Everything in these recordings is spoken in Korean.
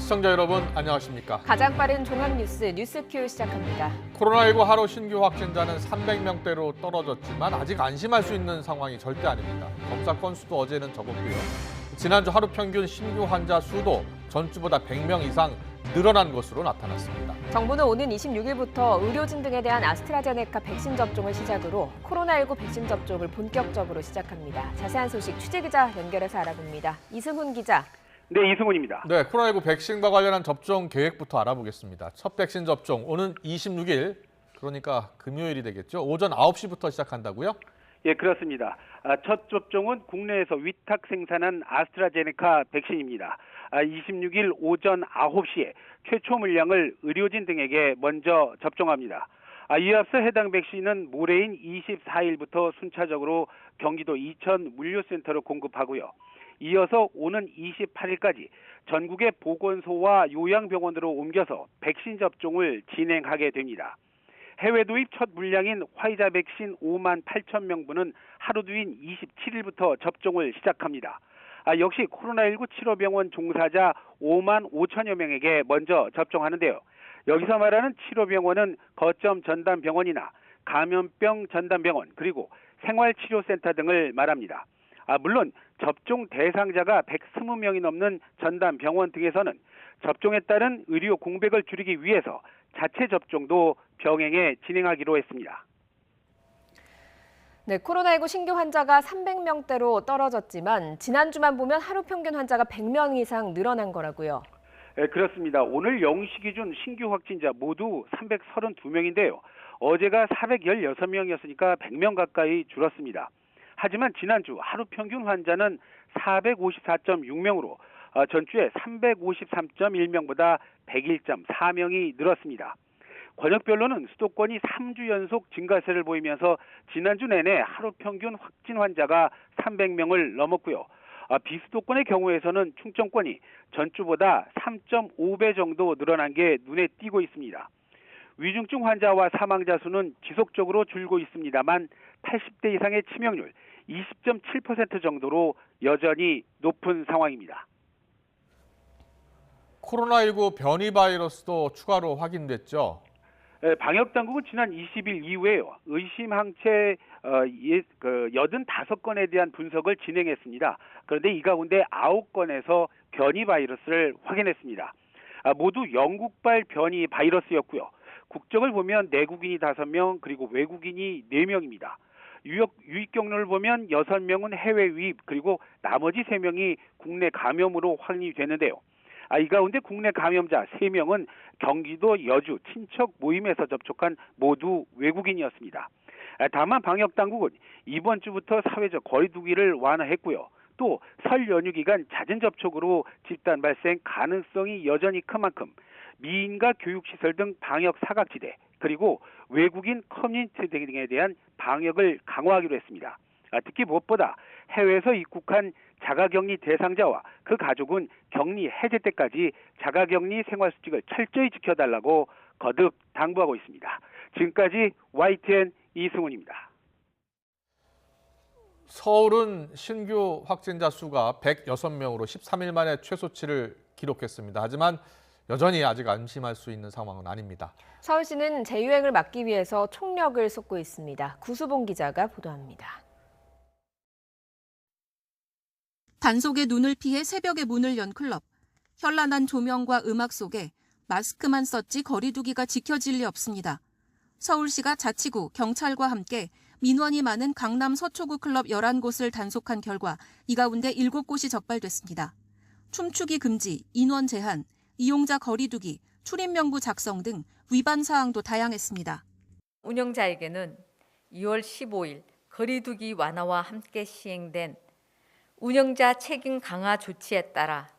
시청자 여러분 안녕하십니까? 가장 빠른 종합뉴스 뉴스큐 시작합니다. 코로나19 하루 신규 확진자는 300명대로 떨어졌지만 아직 안심할 수 있는 상황이 절대 아닙니다. 검사 건수도 어제는 적었고요. 지난주 하루 평균 신규 환자 수도 전주보다 100명 이상 늘어난 것으로 나타났습니다. 정부는 오는 26일부터 의료진 등에 대한 아스트라제네카 백신 접종을 시작으로 코로나19 백신 접종을 본격적으로 시작합니다. 자세한 소식 취재기자 연결해서 알아봅니다. 이승훈 기자. 네, 이승훈입니다. 네, 코로나19 백신과 관련한 접종 계획부터 알아보겠습니다. 첫 백신 접종 오는 26일, 그러니까 금요일이 되겠죠. 오전 9시부터 시작한다고요? 예, 그렇습니다. 첫 접종은 국내에서 위탁 생산한 아스트라제네카 백신입니다. 26일 오전 9시에 최초 물량을 의료진 등에게 먼저 접종합니다. 이에 앞서 해당 백신은 모레인 24일부터 순차적으로 경기도 이천 물류센터로 공급하고요. 이어서 오는 28일까지 전국의 보건소와 요양병원으로 옮겨서 백신 접종을 진행하게 됩니다. 해외 도입 첫 물량인 화이자 백신 5만 8천 명분은 하루 뒤인 27일부터 접종을 시작합니다. 역시 코로나19 치료병원 종사자 5만 5천여 명에게 먼저 접종하는데요. 여기서 말하는 치료병원은 거점 전담병원이나 감염병 전담병원 그리고 생활치료센터 등을 말합니다. 물론 접종 대상자가 120명이 넘는 전담병원 등에서는 접종에 따른 의료 공백을 줄이기 위해서 자체 접종도 병행해 진행하기로 했습니다. 네, 코로나19 신규 환자가 300명대로 떨어졌지만 지난주만 보면 하루 평균 환자가 100명 이상 늘어난 거라고요. 네, 그렇습니다. 오늘 0시 기준 신규 확진자 모두 332명인데요. 어제가 416명이었으니까 100명 가까이 줄었습니다. 하지만 지난주 하루 평균 환자는 454.6명으로 전주에 353.1명보다 101.4명이 늘었습니다. 권역별로는 수도권이 3주 연속 증가세를 보이면서 지난주 내내 하루 평균 확진 환자가 300명을 넘었고요. 비수도권의 경우에서는 충청권이 전주보다 3.5배 정도 늘어난 게 눈에 띄고 있습니다. 위중증 환자와 사망자 수는 지속적으로 줄고 있습니다만 80대 이상의 치명률 20.7% 정도로 여전히 높은 상황입니다. 코로나19 변이 바이러스도 추가로 확인됐죠? 방역당국은 지난 20일 이후에 의심 항체 85건에 대한 분석을 진행했습니다. 그런데 이 가운데 9건에서 변이 바이러스를 확인했습니다. 모두 영국발 변이 바이러스였고요. 국적을 보면 내국인이 5명 그리고 외국인이 4명입니다. 유입 경로를 보면 6명은 해외 유입 그리고 나머지 3명이 국내 감염으로 확인이 되는데요. 이 가운데 국내 감염자 3명은 경기도 여주 친척 모임에서 접촉한 모두 외국인이었습니다. 다만 방역당국은 이번 주부터 사회적 거리두기를 완화했고요. 또 설 연휴 기간 잦은 접촉으로 집단 발생 가능성이 여전히 큰 만큼 미인가 교육시설 등 방역 사각지대 그리고 외국인 커뮤니티 등에 대한 방역을 강화하기로 했습니다. 특히 무엇보다 해외에서 입국한 자가격리 대상자와 그 가족은 격리 해제 때까지 자가격리 생활수칙을 철저히 지켜달라고 거듭 당부하고 있습니다. 지금까지 YTN 이승훈입니다. 서울은 신규 확진자 수가 106명으로 13일 만에 최소치를 기록했습니다. 하지만 여전히 아직 안심할 수 있는 상황은 아닙니다. 서울시는 재유행을 막기 위해서 총력을 쏟고 있습니다. 구수봉 기자가 보도합니다. 단속에 눈을 피해 새벽에 문을 연 클럽. 현란한 조명과 음악 속에 마스크만 썼지 거리두기가 지켜질 리 없습니다. 서울시가 자치구, 경찰과 함께 민원이 많은 강남 서초구 클럽 11곳을 단속한 결과 이 가운데 7곳이 적발됐습니다. 춤추기 금지, 인원 제한, 이용자 거리두기, 출입 명부 작성 등 위반 사항도 다양했습니다. 운영자에게는 2월 15일 거리두기 완화와 함께 시행된 운영자 책임 강화 조치에 따라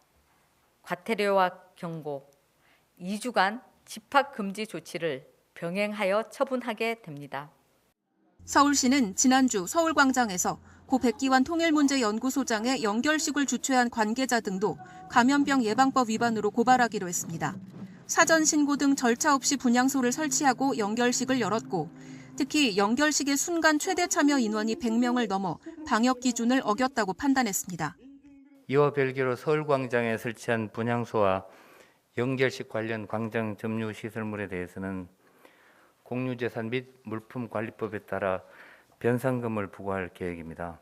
과태료와 경고, 2주간 집합 금지 조치를 병행하여 처분하게 됩니다. 서울시는 지난주 서울광장에서 고 백기환 통일문제연구소장의 연결식을 주최한 관계자 등도 감염병 예방법 위반으로 고발하기로 했습니다. 사전 신고 등 절차 없이 분향소를 설치하고 연결식을 열었고 특히 연결식의 순간 최대 참여 인원이 100명을 넘어 방역 기준을 어겼다고 판단했습니다. 이와 별개로 서울광장에 설치한 분향소와 연결식 관련 광장 점유 시설물에 대해서는 공유재산 및 물품관리법에 따라 변상금을 부과할 계획입니다.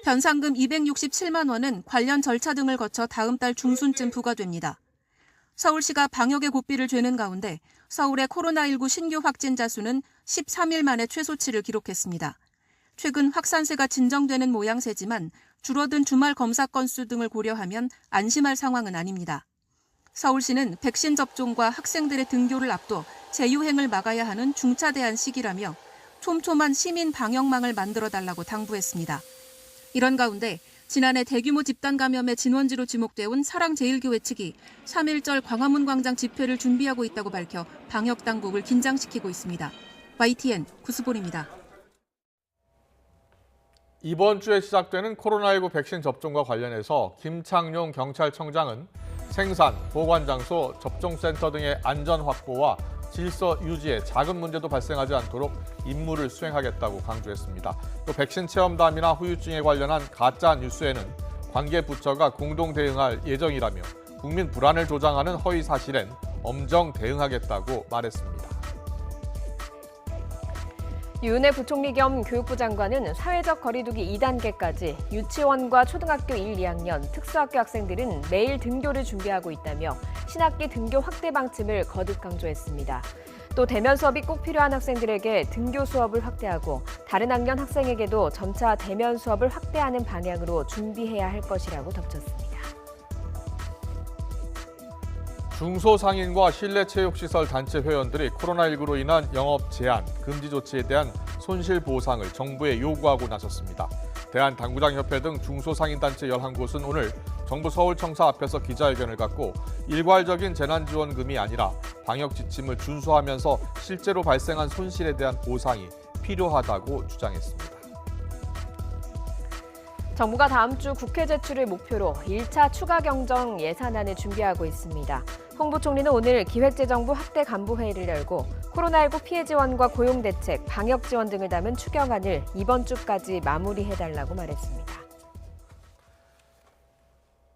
변상금 267만 원은 관련 절차 등을 거쳐 다음 달 중순쯤 부과됩니다. 서울시가 방역의 고삐를 죄는 가운데 서울의 코로나19 신규 확진자 수는 13일 만에 최소치를 기록했습니다. 최근 확산세가 진정되는 모양새지만 줄어든 주말 검사 건수 등을 고려하면 안심할 상황은 아닙니다. 서울시는 백신 접종과 학생들의 등교를 앞둬 재유행을 막아야 하는 중차대한 시기라며 촘촘한 시민 방역망을 만들어달라고 당부했습니다. 이런 가운데 지난해 대규모 집단 감염의 진원지로 지목돼 온 사랑제일교회 측이 3.1절 광화문 광장 집회를 준비하고 있다고 밝혀 방역 당국을 긴장시키고 있습니다. YTN 구수볼입니다. 이번 주에 시작되는 코로나19 백신 접종과 관련해서 김창룡 경찰청장은 생산, 보관 장소, 접종센터 등의 안전 확보와 질서 유지에 작은 문제도 발생하지 않도록 임무를 수행하겠다고 강조했습니다. 또 백신 체험담이나 후유증에 관련한 가짜 뉴스에는 관계 부처가 공동 대응할 예정이라며 국민 불안을 조장하는 허위 사실엔 엄정 대응하겠다고 말했습니다. 유은혜 부총리 겸 교육부 장관은 사회적 거리두기 2단계까지 유치원과 초등학교 1, 2학년, 특수학교 학생들은 매일 등교를 준비하고 있다며 신학기 등교 확대 방침을 거듭 강조했습니다. 또 대면 수업이 꼭 필요한 학생들에게 등교 수업을 확대하고 다른 학년 학생에게도 점차 대면 수업을 확대하는 방향으로 준비해야 할 것이라고 덧붙였습니다. 중소상인과 실내체육시설 단체 회원들이 코로나19로 인한 영업 제한, 금지 조치에 대한 손실보상을 정부에 요구하고 나섰습니다. 대한당구장협회 등 중소상인단체 11곳은 오늘 정부 서울청사 앞에서 기자회견을 갖고 일괄적인 재난지원금이 아니라 방역 지침을 준수하면서 실제로 발생한 손실에 대한 보상이 필요하다고 주장했습니다. 정부가 다음 주 국회 제출을 목표로 1차 추가 경정 예산안을 준비하고 있습니다. 홍 부총리는 오늘 기획재정부 확대 간부회의를 열고 코로나19 피해 지원과 고용 대책, 방역 지원 등을 담은 추경안을 이번 주까지 마무리해달라고 말했습니다.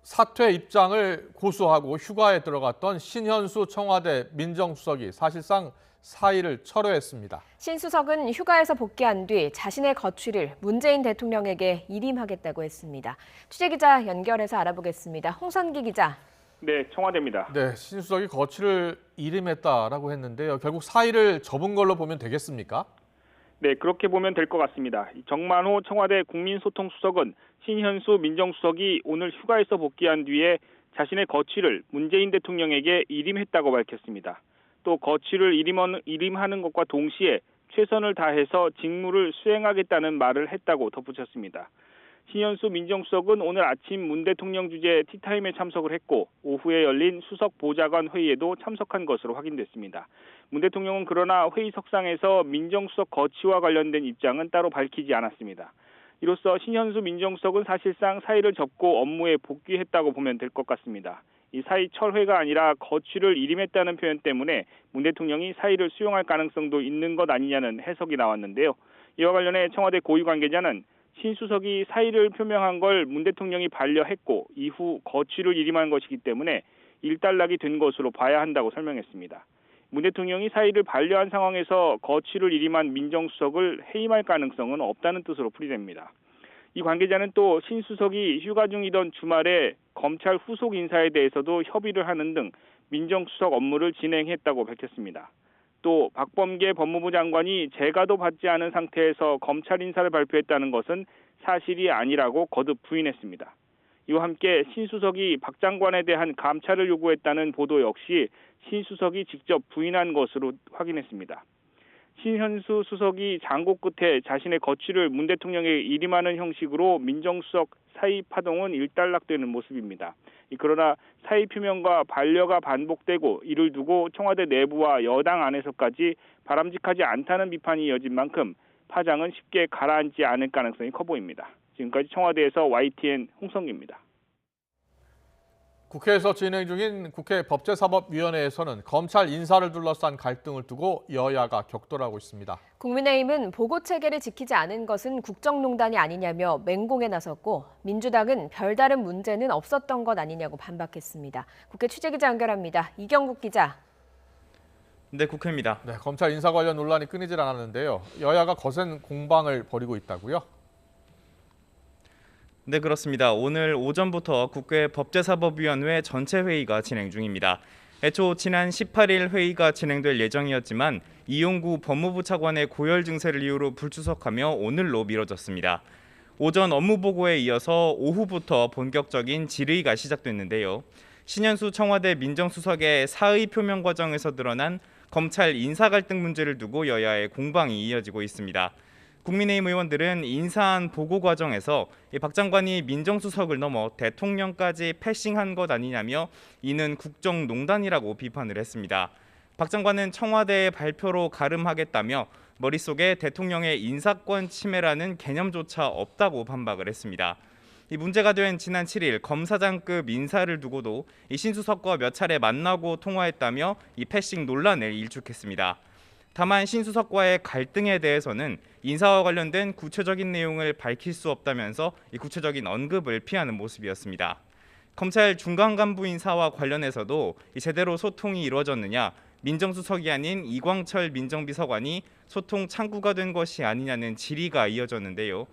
사퇴 입장을 고수하고 휴가에 들어갔던 신현수 청와대 민정수석이 사실상 사의를 철회했습니다. 신 수석은 휴가에서 복귀한 뒤 자신의 거취를 문재인 대통령에게 일임하겠다고 했습니다. 취재기자 연결해서 알아보겠습니다. 홍선기 기자. 네, 청와대입니다. 네, 신 수석이 거취를 일임했다라고 했는데요. 결국 사의를 접은 걸로 보면 되겠습니까? 네, 그렇게 보면 될 것 같습니다. 정만호 청와대 국민소통수석은 신현수 민정수석이 오늘 휴가에서 복귀한 뒤에 자신의 거취를 문재인 대통령에게 일임했다고 밝혔습니다. 또 거취를 일임하는 것과 동시에 최선을 다해서 직무를 수행하겠다는 말을 했다고 덧붙였습니다. 신현수 민정수석은 오늘 아침 문 대통령 주재 티타임에 참석을 했고 오후에 열린 수석 보좌관 회의에도 참석한 것으로 확인됐습니다. 문 대통령은 그러나 회의석상에서 민정수석 거취와 관련된 입장은 따로 밝히지 않았습니다. 이로써 신현수 민정수석은 사실상 사의를 접고 업무에 복귀했다고 보면 될 것 같습니다. 이 사의 철회가 아니라 거취를 일임했다는 표현 때문에 문 대통령이 사의를 수용할 가능성도 있는 것 아니냐는 해석이 나왔는데요. 이와 관련해 청와대 고위 관계자는 신 수석이 사의를 표명한 걸 문 대통령이 반려했고 이후 거취를 일임한 것이기 때문에 일단락이 된 것으로 봐야 한다고 설명했습니다. 문 대통령이 사의를 반려한 상황에서 거취를 일임한 민정수석을 해임할 가능성은 없다는 뜻으로 풀이됩니다. 이 관계자는 또 신 수석이 휴가 중이던 주말에 검찰 후속 인사에 대해서도 협의를 하는 등 민정수석 업무를 진행했다고 밝혔습니다. 또 박범계 법무부 장관이 재가도 받지 않은 상태에서 검찰 인사를 발표했다는 것은 사실이 아니라고 거듭 부인했습니다. 이와 함께 신 수석이 박 장관에 대한 감찰을 요구했다는 보도 역시 신 수석이 직접 부인한 것으로 확인했습니다. 신현수 수석이 장고 끝에 자신의 거취를 문 대통령에게 일임하는 형식으로 민정수석 사의 파동은 일단락되는 모습입니다. 그러나 사의 표명과 반려가 반복되고 이를 두고 청와대 내부와 여당 안에서까지 바람직하지 않다는 비판이 이어진 만큼 파장은 쉽게 가라앉지 않을 가능성이 커 보입니다. 지금까지 청와대에서 YTN 홍성기입니다. 국회에서 진행 중인 국회 법제사법위원회에서는 검찰 인사를 둘러싼 갈등을 두고 여야가 격돌하고 있습니다. 국민의힘은 보고체계를 지키지 않은 것은 국정농단이 아니냐며 맹공에 나섰고 민주당은 별다른 문제는 없었던 것 아니냐고 반박했습니다. 국회 취재기자 연결합니다. 이경국 기자. 네, 국회입니다. 네, 검찰 인사 관련 논란이 끊이질 않았는데요. 여야가 거센 공방을 벌이고 있다고요? 네, 그렇습니다. 오늘 오전부터 국회 법제사법위원회 전체 회의가 진행 중입니다. 애초 지난 18일 회의가 진행될 예정이었지만 이용구 법무부 차관의 고열 증세를 이유로 불出석하며 오늘로 미뤄졌습니다. 오전 업무보고에 이어서 오후부터 본격적인 질의가 시작됐는데요. 신현수 청와대 민정수석의 사의 표명 과정에서 드러난 검찰 인사 갈등 문제를 두고 여야의 공방이 이어지고 있습니다. 국민의힘 의원들은 인사안 보고 과정에서 박 장관이 민정수석을 넘어 대통령까지 패싱한 것 아니냐며 이는 국정농단이라고 비판을 했습니다. 박 장관은 청와대의 발표로 가름하겠다며 머릿속에 대통령의 인사권 침해라는 개념조차 없다고 반박을 했습니다. 이 문제가 된 지난 7일 검사장급 인사를 두고도 이 신수석과 몇 차례 만나고 통화했다며 이 패싱 논란을 일축했습니다. 다만 신수석과의 갈등에 대해서는 인사와 관련된 구체적인 내용을 밝힐 수 없다면서 이 구체적인 언급을 피하는 모습이었습니다. 검찰 중간 간부 인사와 관련해서도 제대로 소통이 이루어졌느냐, 민정수석이 아닌 이광철 민정비서관이 소통 창구가 된 것이 아니냐는 질의가 이어졌는데요.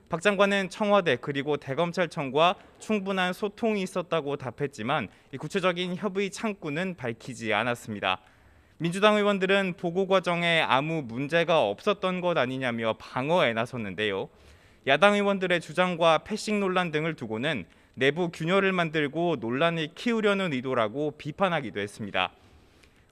박 장관은 청와대 그리고 대검찰청과 충분한 소통이 있었다고 답했지만 이 구체적인 협의 창구는 밝히지 않았습니다. 민주당 의원들은 보고 과정에 아무 문제가 없었던 것 아니냐며 방어에 나섰는데요. 야당 의원들의 주장과 패싱 논란 등을 두고는 내부 균열을 만들고 논란을 키우려는 의도라고 비판하기도 했습니다.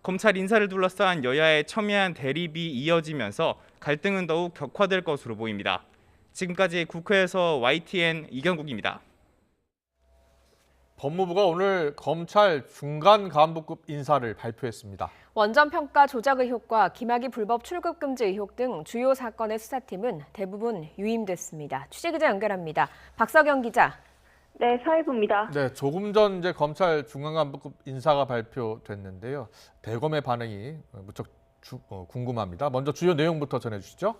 검찰 인사를 둘러싼 여야의 첨예한 대립이 이어지면서 갈등은 더욱 격화될 것으로 보입니다. 지금까지 국회에서 YTN 이경국입니다. 법무부가 오늘 검찰 중간 간부급 인사를 발표했습니다. 원전평가 조작 의혹과 김학의 불법 출국 금지 의혹 등 주요 사건의 수사팀은 대부분 유임됐습니다. 취재기자 연결합니다. 박석영 기자. 네, 사회부입니다. 네, 조금 전 이제 검찰 중간 간부급 인사가 발표됐는데요. 대검의 반응이 무척 궁금합니다. 먼저 주요 내용부터 전해주시죠.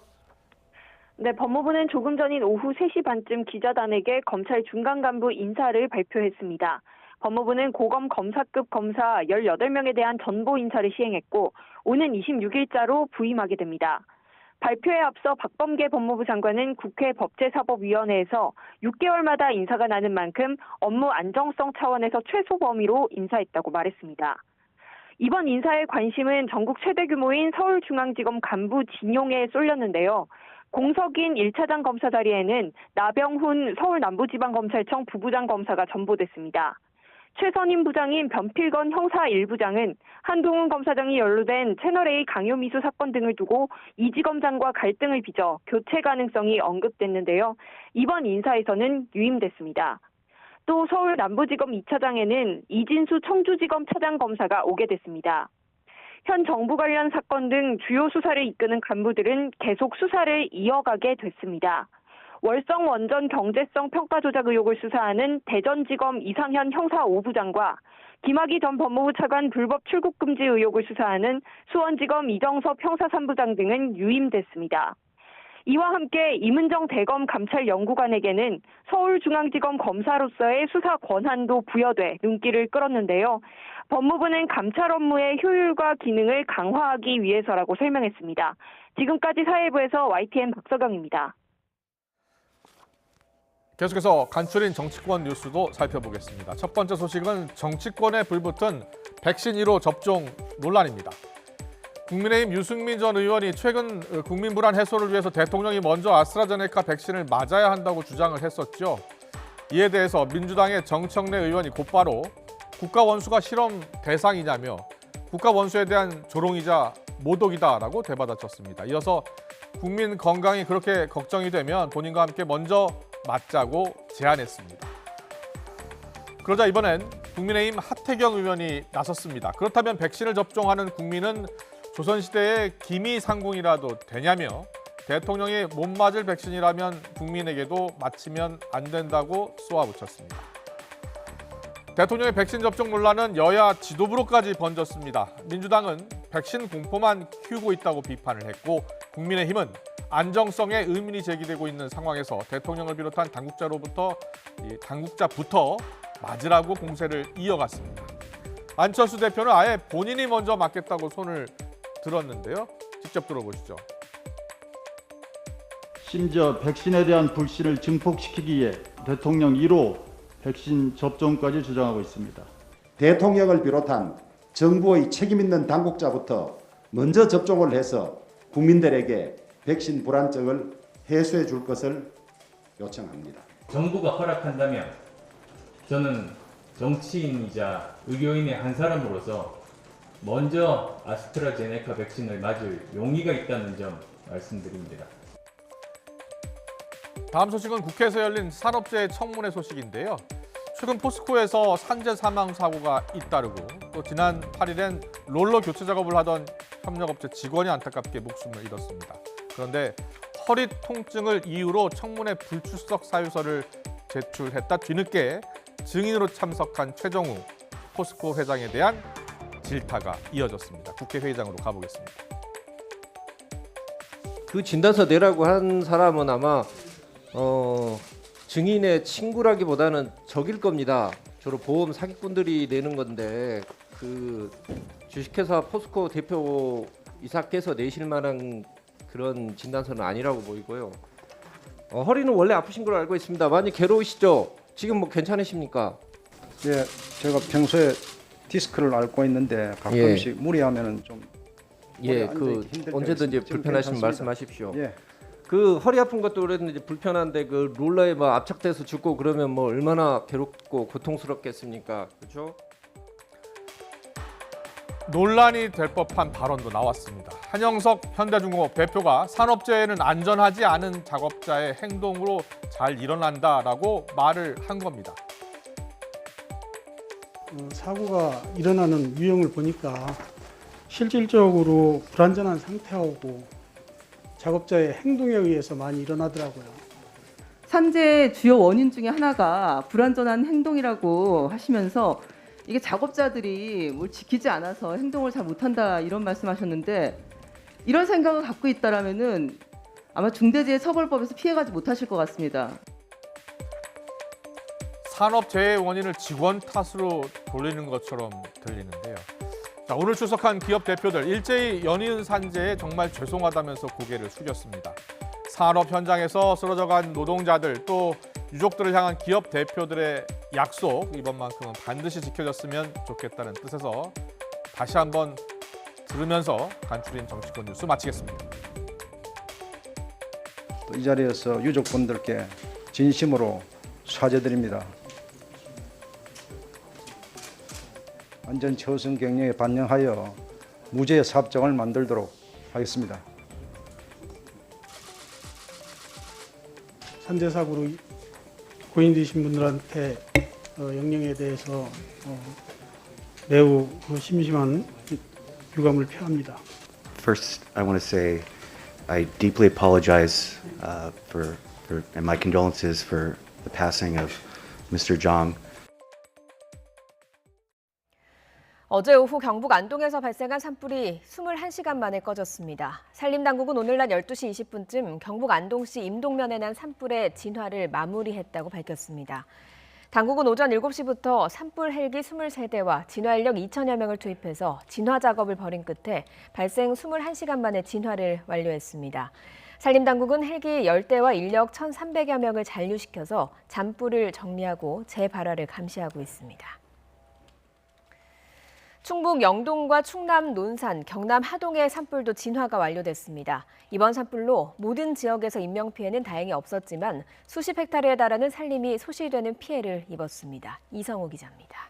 네, 법무부는 조금 전인 오후 3시 반쯤 기자단에게 검찰 중간 간부 인사를 발표했습니다. 법무부는 고검 검사급 검사 18명에 대한 전보 인사를 시행했고 오는 26일자로 부임하게 됩니다. 발표에 앞서 박범계 법무부 장관은 국회 법제사법위원회에서 6개월마다 인사가 나는 만큼 업무 안정성 차원에서 최소 범위로 인사했다고 말했습니다. 이번 인사의 관심은 전국 최대 규모인 서울중앙지검 간부 진용에 쏠렸는데요. 공석인 1차장 검사 자리에는 나병훈 서울남부지방검찰청 부부장 검사가 전보됐습니다. 최선임 부장인 변필건 형사 1부장은 한동훈 검사장이 연루된 채널A 강요미수 사건 등을 두고 이지검장과 갈등을 빚어 교체 가능성이 언급됐는데요. 이번 인사에서는 유임됐습니다. 또 서울 남부지검 2차장에는 이진수 청주지검 차장검사가 오게 됐습니다. 현 정부 관련 사건 등 주요 수사를 이끄는 간부들은 계속 수사를 이어가게 됐습니다. 월성 원전 경제성 평가 조작 의혹을 수사하는 대전지검 이상현 형사 5부장과 김학의 전 법무부 차관 불법 출국 금지 의혹을 수사하는 수원지검 이정섭 형사 3부장 등은 유임됐습니다. 이와 함께 임은정 대검 감찰연구관에게는 서울중앙지검 검사로서의 수사 권한도 부여돼 눈길을 끌었는데요. 법무부는 감찰 업무의 효율과 기능을 강화하기 위해서라고 설명했습니다. 지금까지 사회부에서 YTN 박서경입니다. 계속해서 간추린 정치권 뉴스도 살펴보겠습니다. 첫 번째 소식은 정치권에 불붙은 백신 1호 접종 논란입니다. 국민의힘 유승민 전 의원이 최근 국민 불안 해소를 위해서 대통령이 먼저 아스트라제네카 백신을 맞아야 한다고 주장을 했었죠. 이에 대해서 민주당의 정청래 의원이 곧바로 국가원수가 실험 대상이냐며 국가원수에 대한 조롱이자 모독이다라고 대받아쳤습니다. 이어서 국민 건강이 그렇게 걱정이 되면 본인과 함께 먼저 맞자고 제안했습니다. 그러자 이번엔 국민의힘 하태경 의원이 나섰습니다. 그렇다면 백신을 접종하는 국민은 조선시대의 기미상궁이라도 되냐며 대통령이 못 맞을 백신이라면 국민에게도 맞히면 안 된다고 쏘아붙였습니다. 대통령의 백신 접종 논란은 여야 지도부로까지 번졌습니다. 민주당은 백신 공포만 키우고 있다고 비판을 했고 국민의힘은 안정성에 의문이 제기되고 있는 상황에서 대통령을 비롯한 당국자부터 맞으라고 공세를 이어갔습니다. 안철수 대표는 아예 본인이 먼저 맞겠다고 손을 들었는데요. 직접 들어보시죠. 심지어 백신에 대한 불신을 증폭시키기 위해 대통령 1호 백신 접종까지 주장하고 있습니다. 대통령을 비롯한 정부의 책임 있는 당국자부터 먼저 접종을 해서 국민들에게 백신 불안증을 해소해 줄 것을 요청합니다. 정부가 허락한다면 저는 정치인이자 의료인의 한 사람으로서 먼저 아스트라제네카 백신을 맞을 용의가 있다는 점 말씀드립니다. 다음 소식은 국회에서 열린 산업재해 청문회 소식인데요. 최근 포스코에서 산재 사망 사고가 잇따르고 또 지난 8일엔 롤러 교체 작업을 하던 협력업체 직원이 안타깝게 목숨을 잃었습니다. 그런데 허리 통증을 이유로 청문회 불출석 사유서를 제출했다 뒤늦게 증인으로 참석한 최정우 포스코 회장에 대한 질타가 이어졌습니다. 국회 회의장으로 가보겠습니다. 그 진단서 내라고 한 사람은 아마 증인의 친구라기보다는 적일 겁니다. 주로 보험 사기꾼들이 내는 건데 그 주식회사 포스코 대표이사께서 내실 만한 그런 진단서는 아니라고 보이고요. 허리는 원래 아프신 걸로 알고 있습니다. 많이 괴로우시죠? 지금 뭐 괜찮으십니까? 예, 제가 평소에 디스크를 앓고 있는데 가끔씩 무리하면은 좀 언제든지 불편하시면 말씀하십시오. 예. 그 허리 아픈 것도 그랬는데 불편한데 그 롤러에 뭐 압착돼서 죽고 그러면 뭐 얼마나 괴롭고 고통스럽겠습니까? 그렇죠? 논란이 될 법한 발언도 나왔습니다. 한영석 현대중공업 대표가 산업재해는 안전하지 않은 작업자의 행동으로 잘 일어난다라고 말을 한 겁니다. 사고가 일어나는 유형을 보니까 실질적으로 불안전한 상태하고 작업자의 행동에 의해서 많이 일어나더라고요. 산재의 주요 원인 중에 하나가 불안전한 행동이라고 하시면서 이게 작업자들이 뭘 지키지 않아서 행동을 잘 못한다 이런 말씀하셨는데 이런 생각을 갖고 있다라면은 아마 중대재해처벌법에서 피해가지 못하실 것 같습니다. 산업재해 원인을 직원 탓으로 돌리는 것처럼 들리는데요. 자, 오늘 출석한 기업 대표들 일제히 연이은 산재에 정말 죄송하다면서 고개를 숙였습니다. 산업 현장에서 쓰러져간 노동자들 또 유족들을 향한 기업 대표들의 약속 이번만큼은 반드시 지켜졌으면 좋겠다는 뜻에서 다시 한번 들으면서 간추린 정치권 뉴스 마치겠습니다. 또 이 자리에서 유족분들께 진심으로 사죄드립니다. 안전 처신 경영에 반영하여 무죄 사업장을 만들도록 하겠습니다. 산재 사고로 고인되신 분들한테 영령에 대해서 매우 심심한 유감을 표합니다. First, I want to say I deeply apologize and my condolences for the passing of Mr. Jong. 어제 오후 경북 안동에서 발생한 산불이 21시간 만에 꺼졌습니다. 산림당국은 오늘 낮 12시 20분쯤 경북 안동시 임동면에 난 산불의 진화를 마무리했다고 밝혔습니다. 당국은 오전 7시부터 산불 헬기 23대와 진화 인력 2천여 명을 투입해서 진화 작업을 벌인 끝에 발생 21시간 만에 진화를 완료했습니다. 산림당국은 헬기 10대와 인력 1,300여 명을 잔류시켜서 잔불을 정리하고 재발화를 감시하고 있습니다. 충북 영동과 충남 논산, 경남 하동의 산불도 진화가 완료됐습니다. 이번 산불로 모든 지역에서 인명피해는 다행히 없었지만 수십 헥타르에 달하는 산림이 소실되는 피해를 입었습니다. 이성우 기자입니다.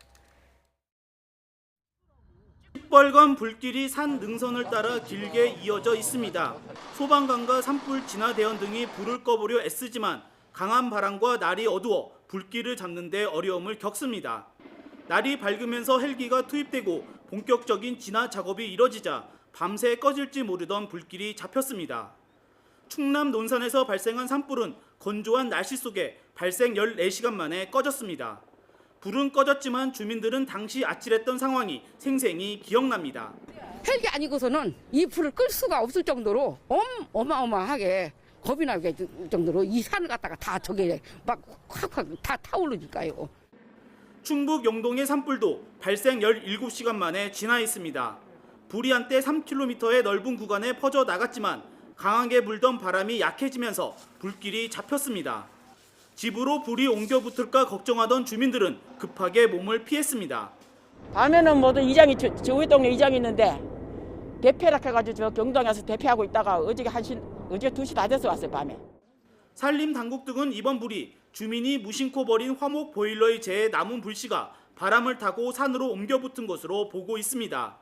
시뻘건 불길이 산 능선을 따라 길게 이어져 있습니다. 소방관과 산불 진화 대원 등이 불을 꺼보려 애쓰지만 강한 바람과 날이 어두워 불길을 잡는 데 어려움을 겪습니다. 날이 밝으면서 헬기가 투입되고 본격적인 진화 작업이 이뤄지자 밤새 꺼질지 모르던 불길이 잡혔습니다. 충남 논산에서 발생한 산불은 건조한 날씨 속에 발생 14시간 만에 꺼졌습니다. 불은 꺼졌지만 주민들은 당시 아찔했던 상황이 생생히 기억납니다. 헬기 아니고서는 이 불을 끌 수가 없을 정도로 어마어마하게 겁이 나게 정도로 이 산을 갖다가 다 저게 막 확확 다 타오르니까요. 충북 영동의 산불도 발생 17시간 만에 진화 있습니다. 불이 한때 3km의 넓은 구간에 퍼져 나갔지만 강하게 불던 바람이 약해지면서 불길이 잡혔습니다. 집으로 불이 옮겨 붙을까 걱정하던 주민들은 급하게 몸을 피했습니다. 밤에는 모두 이장이 저 우리 동네 이장이 있는데 대패락 해가지고 저 경동에서 대패하고 있다가 어제 2시 다 돼서 왔어요 밤에. 산림당국 등은 이번 불이 주민이 무심코 버린 화목 보일러의 재해 남은 불씨가 바람을 타고 산으로 옮겨 붙은 것으로 보고 있습니다.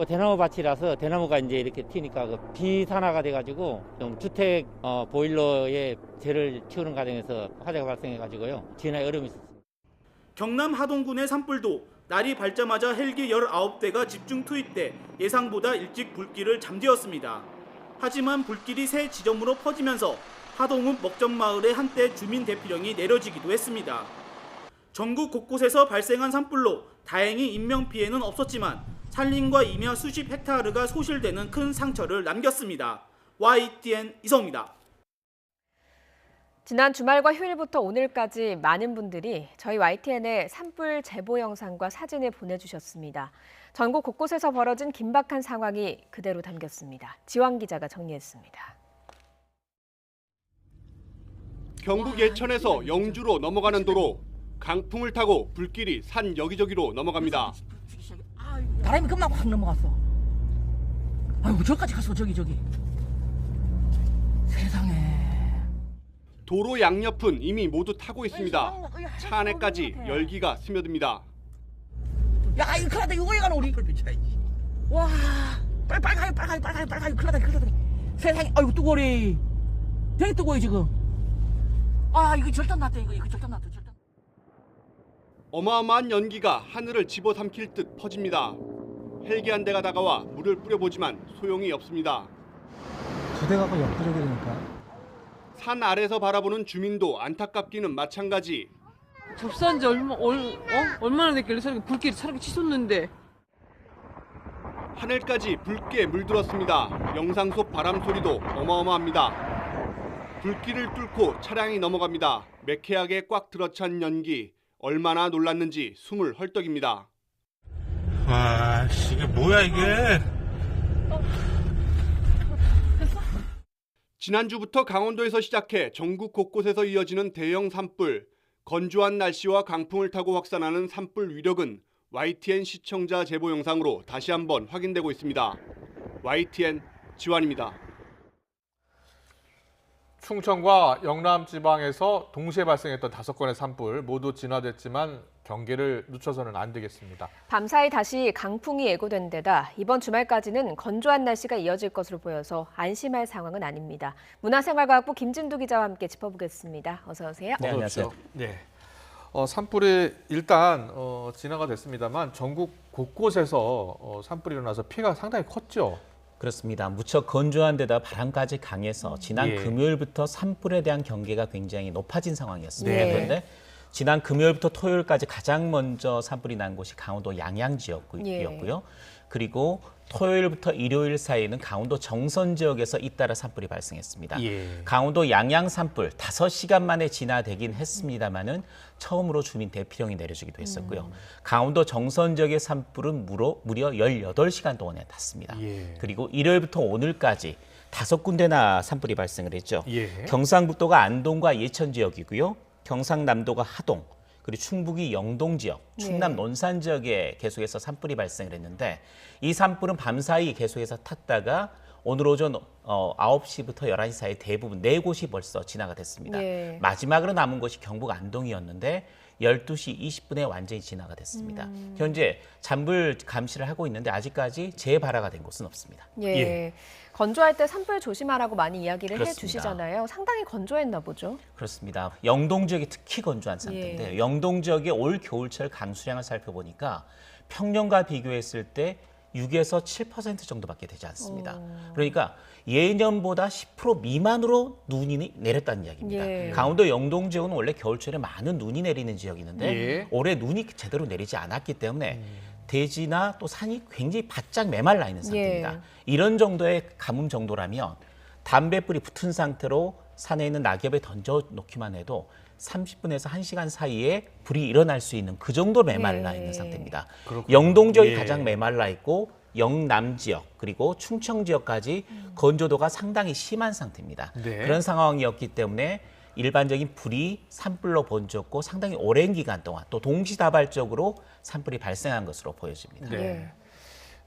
대나무 밭이라서 대나무가 이제 이렇게 튀니까 비산화가 돼가지고 좀 주택 보일러에 재를 치우는 과정에서 화재가 발생해가지고요 진화에 어려움이 있었습니다. 경남 하동군의 산불도 날이 밝자마자 헬기 19대가 집중 투입돼 예상보다 일찍 불길을 잠재웠습니다. 하지만 불길이 새 지점으로 퍼지면서 하동읍 먹전마을의 한때 주민 대피령이 내려지기도 했습니다. 전국 곳곳에서 발생한 산불로 다행히 인명피해는 없었지만 산림과 임야 수십 헥타르가 소실되는 큰 상처를 남겼습니다. YTN 이성입니다. 지난 주말과 휴일부터 오늘까지 많은 분들이 저희 YTN에 산불 제보 영상과 사진을 보내주셨습니다. 전국 곳곳에서 벌어진 긴박한 상황이 그대로 담겼습니다. 지왕 기자가 정리했습니다. 경북 예천에서 영주로 넘어가는 도로, 강풍을 타고 불길이 산 여기저기로 넘어갑니다. 바람이 금방 확 넘어갔어. 아이고 저까지 갔어 저기. 세상에. 도로 양옆은 이미 모두 타고 있습니다. 차 안에까지 열기가 스며듭니다. 야 이거 큰일 났다 이거 가노 우리. 와 빨리 가요 큰일 났다. 세상에 아이고 뜨거워리. 되게 뜨거워요 지금. 아 이거 절단 났다 이거 절단 났다. 어마어마한 연기가 하늘을 집어삼킬 듯 퍼집니다. 헬기 한 대가 다가와 물을 뿌려보지만 소용이 없습니다. 두 대가 엮여지게 되니까. 산 아래서 바라보는 주민도 안타깝기는 마찬가지. 접수한 지 얼마나 됐길래 저렇게 불길이 차라리 치솟는데. 하늘까지 붉게 물들었습니다. 영상 속 바람 소리도 어마어마합니다. 불길을 뚫고 차량이 넘어갑니다. 매캐하게 꽉 들어찬 연기. 얼마나 놀랐는지 숨을 헐떡입니다. 와, 이게 뭐야 이게? 지난주부터 강원도에서 시작해 전국 곳곳에서 이어지는 대형 산불. 건조한 날씨와 강풍을 타고 확산하는 산불 위력은 YTN 시청자 제보 영상으로 다시 한번 확인되고 있습니다. YTN 지환입니다. 충청과 영남 지방에서 동시에 발생했던 5건의 산불 모두 진화됐지만 경계를 늦춰서는 안 되겠습니다. 밤사이 다시 강풍이 예고된 데다 이번 주말까지는 건조한 날씨가 이어질 것으로 보여서 안심할 상황은 아닙니다. 문화생활과학부 김진두 기자와 함께 짚어보겠습니다. 어서 오세요. 네, 안녕하세요. 네. 산불이 일단 진화가 됐습니다만 전국 곳곳에서 산불이 일어나서 피해가 상당히 컸죠. 그렇습니다. 무척 건조한 데다 바람까지 강해서 지난 금요일부터 산불에 대한 경계가 굉장히 높아진 상황이었습니다. 네. 그런데 지난 금요일부터 토요일까지 가장 먼저 산불이 난 곳이 강원도 양양 지역이었고요. 그리고 토요일부터 일요일 사이에는 강원도 정선 지역에서 잇따라 산불이 발생했습니다. 강원도 양양 산불 5시간 만에 진화되긴 했습니다마는 처음으로 주민 대피령이 내려지기도 했었고요. 강원도 정선 지역의 산불은 무려 18시간 동안에 탔습니다. 그리고 일요일부터 오늘까지 5군데나 산불이 발생을 했죠. 경상북도가 안동과 예천 지역이고요. 경상남도가 하동, 그리고 충북이 영동 지역, 충남 논산 지역에 계속해서 산불이 발생을 했는데 이 산불은 밤사이 계속해서 탔다가 오늘 오전 9시부터 11시 사이 대부분 4곳이 벌써 진화가 됐습니다. 마지막으로 남은 곳이 경북 안동이었는데 12시 20분에 완전히 진화가 됐습니다. 현재 잔불 감시를 하고 있는데 아직까지 재발화가 된 곳은 없습니다. 건조할 때 산불 조심하라고 많이 이야기를 그렇습니다. 해주시잖아요. 상당히 건조했나 보죠? 그렇습니다. 영동 지역이 특히 건조한 상태인데 영동 지역의 올 겨울철 강수량을 살펴보니까 평년과 비교했을 때 6에서 7% 정도밖에 되지 않습니다. 그러니까 예년보다 10% 미만으로 눈이 내렸다는 이야기입니다. 예. 강원도 영동 지역은 원래 겨울철에 많은 눈이 내리는 지역이는데 예. 올해 눈이 제대로 내리지 않았기 때문에 대지나 또 산이 굉장히 바짝 메말라 있는 상태입니다. 예. 이런 정도의 가뭄 정도라면 담뱃불이 붙은 상태로 산에 있는 낙엽에 던져 놓기만 해도 30분에서 1시간 사이에 불이 일어날 수 있는 그 정도 메말라 예. 있는 상태입니다. 그렇군요. 영동 지역이 예. 가장 메말라 있고 영남 지역 그리고 충청 지역까지 건조도가 상당히 심한 상태입니다. 네. 그런 상황이었기 때문에 일반적인 불이 산불로 번졌고 상당히 오랜 기간 동안 또 동시다발적으로 산불이 발생한 것으로 보여집니다. 네. 예.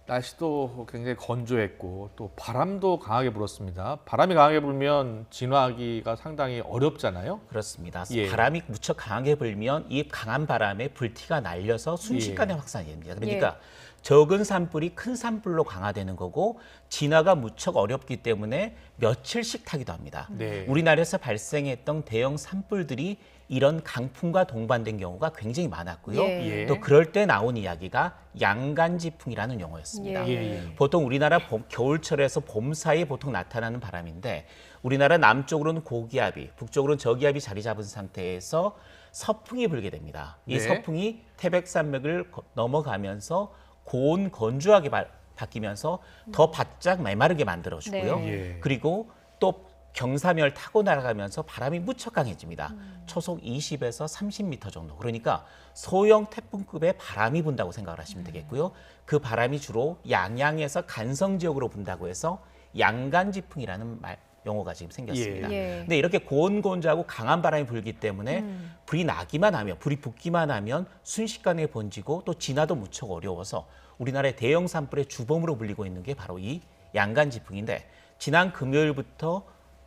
날씨도 굉장히 건조했고 또 바람도 강하게 불었습니다. 바람이 강하게 불면 진화하기가 상당히 어렵잖아요. 그렇습니다. 예. 바람이 무척 강하게 불면 이 강한 바람에 불티가 날려서 순식간에 예. 확산이 됩니다. 그러니까 적은 산불이 큰 산불로 강화되는 거고 진화가 무척 어렵기 때문에 며칠씩 타기도 합니다. 네. 우리나라에서 발생했던 대형 산불들이 이런 강풍과 동반된 경우가 굉장히 많았고요. 예. 또 그럴 때 나온 이야기가 양간지풍이라는 용어였습니다. 예. 보통 우리나라 겨울철에서 봄 사이에 보통 나타나는 바람인데 우리나라 남쪽으로는 고기압이, 북쪽으로는 저기압이 자리 잡은 상태에서 서풍이 불게 됩니다. 이 네. 서풍이 태백산맥을 넘어가면서 고온 건조하게 바뀌면서 더 바짝 메마르게 만들어주고요. 네. 그리고 또 경사면을 타고 날아가면서 바람이 무척 강해집니다. 초속 20에서 30m 정도. 그러니까 소형 태풍급의 바람이 분다고 생각을 하시면 되겠고요. 그 바람이 주로 양양에서 간성 지역으로 분다고 해서 양간지풍이라는 용어가 지금 생겼습니다. 예. 근데 이렇게 고온건조하고 강한 바람이 불기 때문에 불이 나기만 하면, 불이 붙기만 하면 순식간에 번지고 또 진화도 무척 어려워서 우리나라의 대형 산불의 주범으로 불리고 있는 게 바로 이 양간지풍인데 지난 금요일부터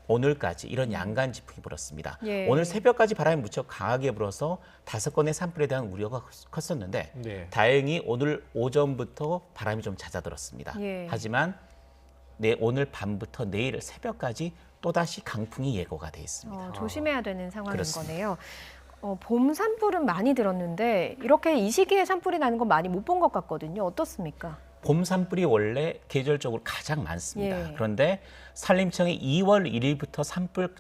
오늘까지 이런 양간지풍이 불었습니다. 예. 오늘 새벽까지 바람이 무척 강하게 불어서 5건의 산불에 대한 우려가 컸었는데 네. 다행히 오늘 오전부터 바람이 좀 잦아들었습니다. 예. 하지만 오늘 밤부터 내일 새벽까지 또다시 강풍이 예고가 돼 있습니다. 조심해야 되는 상황인 그렇습니다. 거네요. 봄 산불은 많이 들었는데 이렇게 이 시기에 산불이 나는 건 많이 못 본 것 같거든요. 어떻습니까? 봄 산불이 원래 계절적으로 가장 많습니다. 예. 그런데 산림청이 2월 1일부터 산불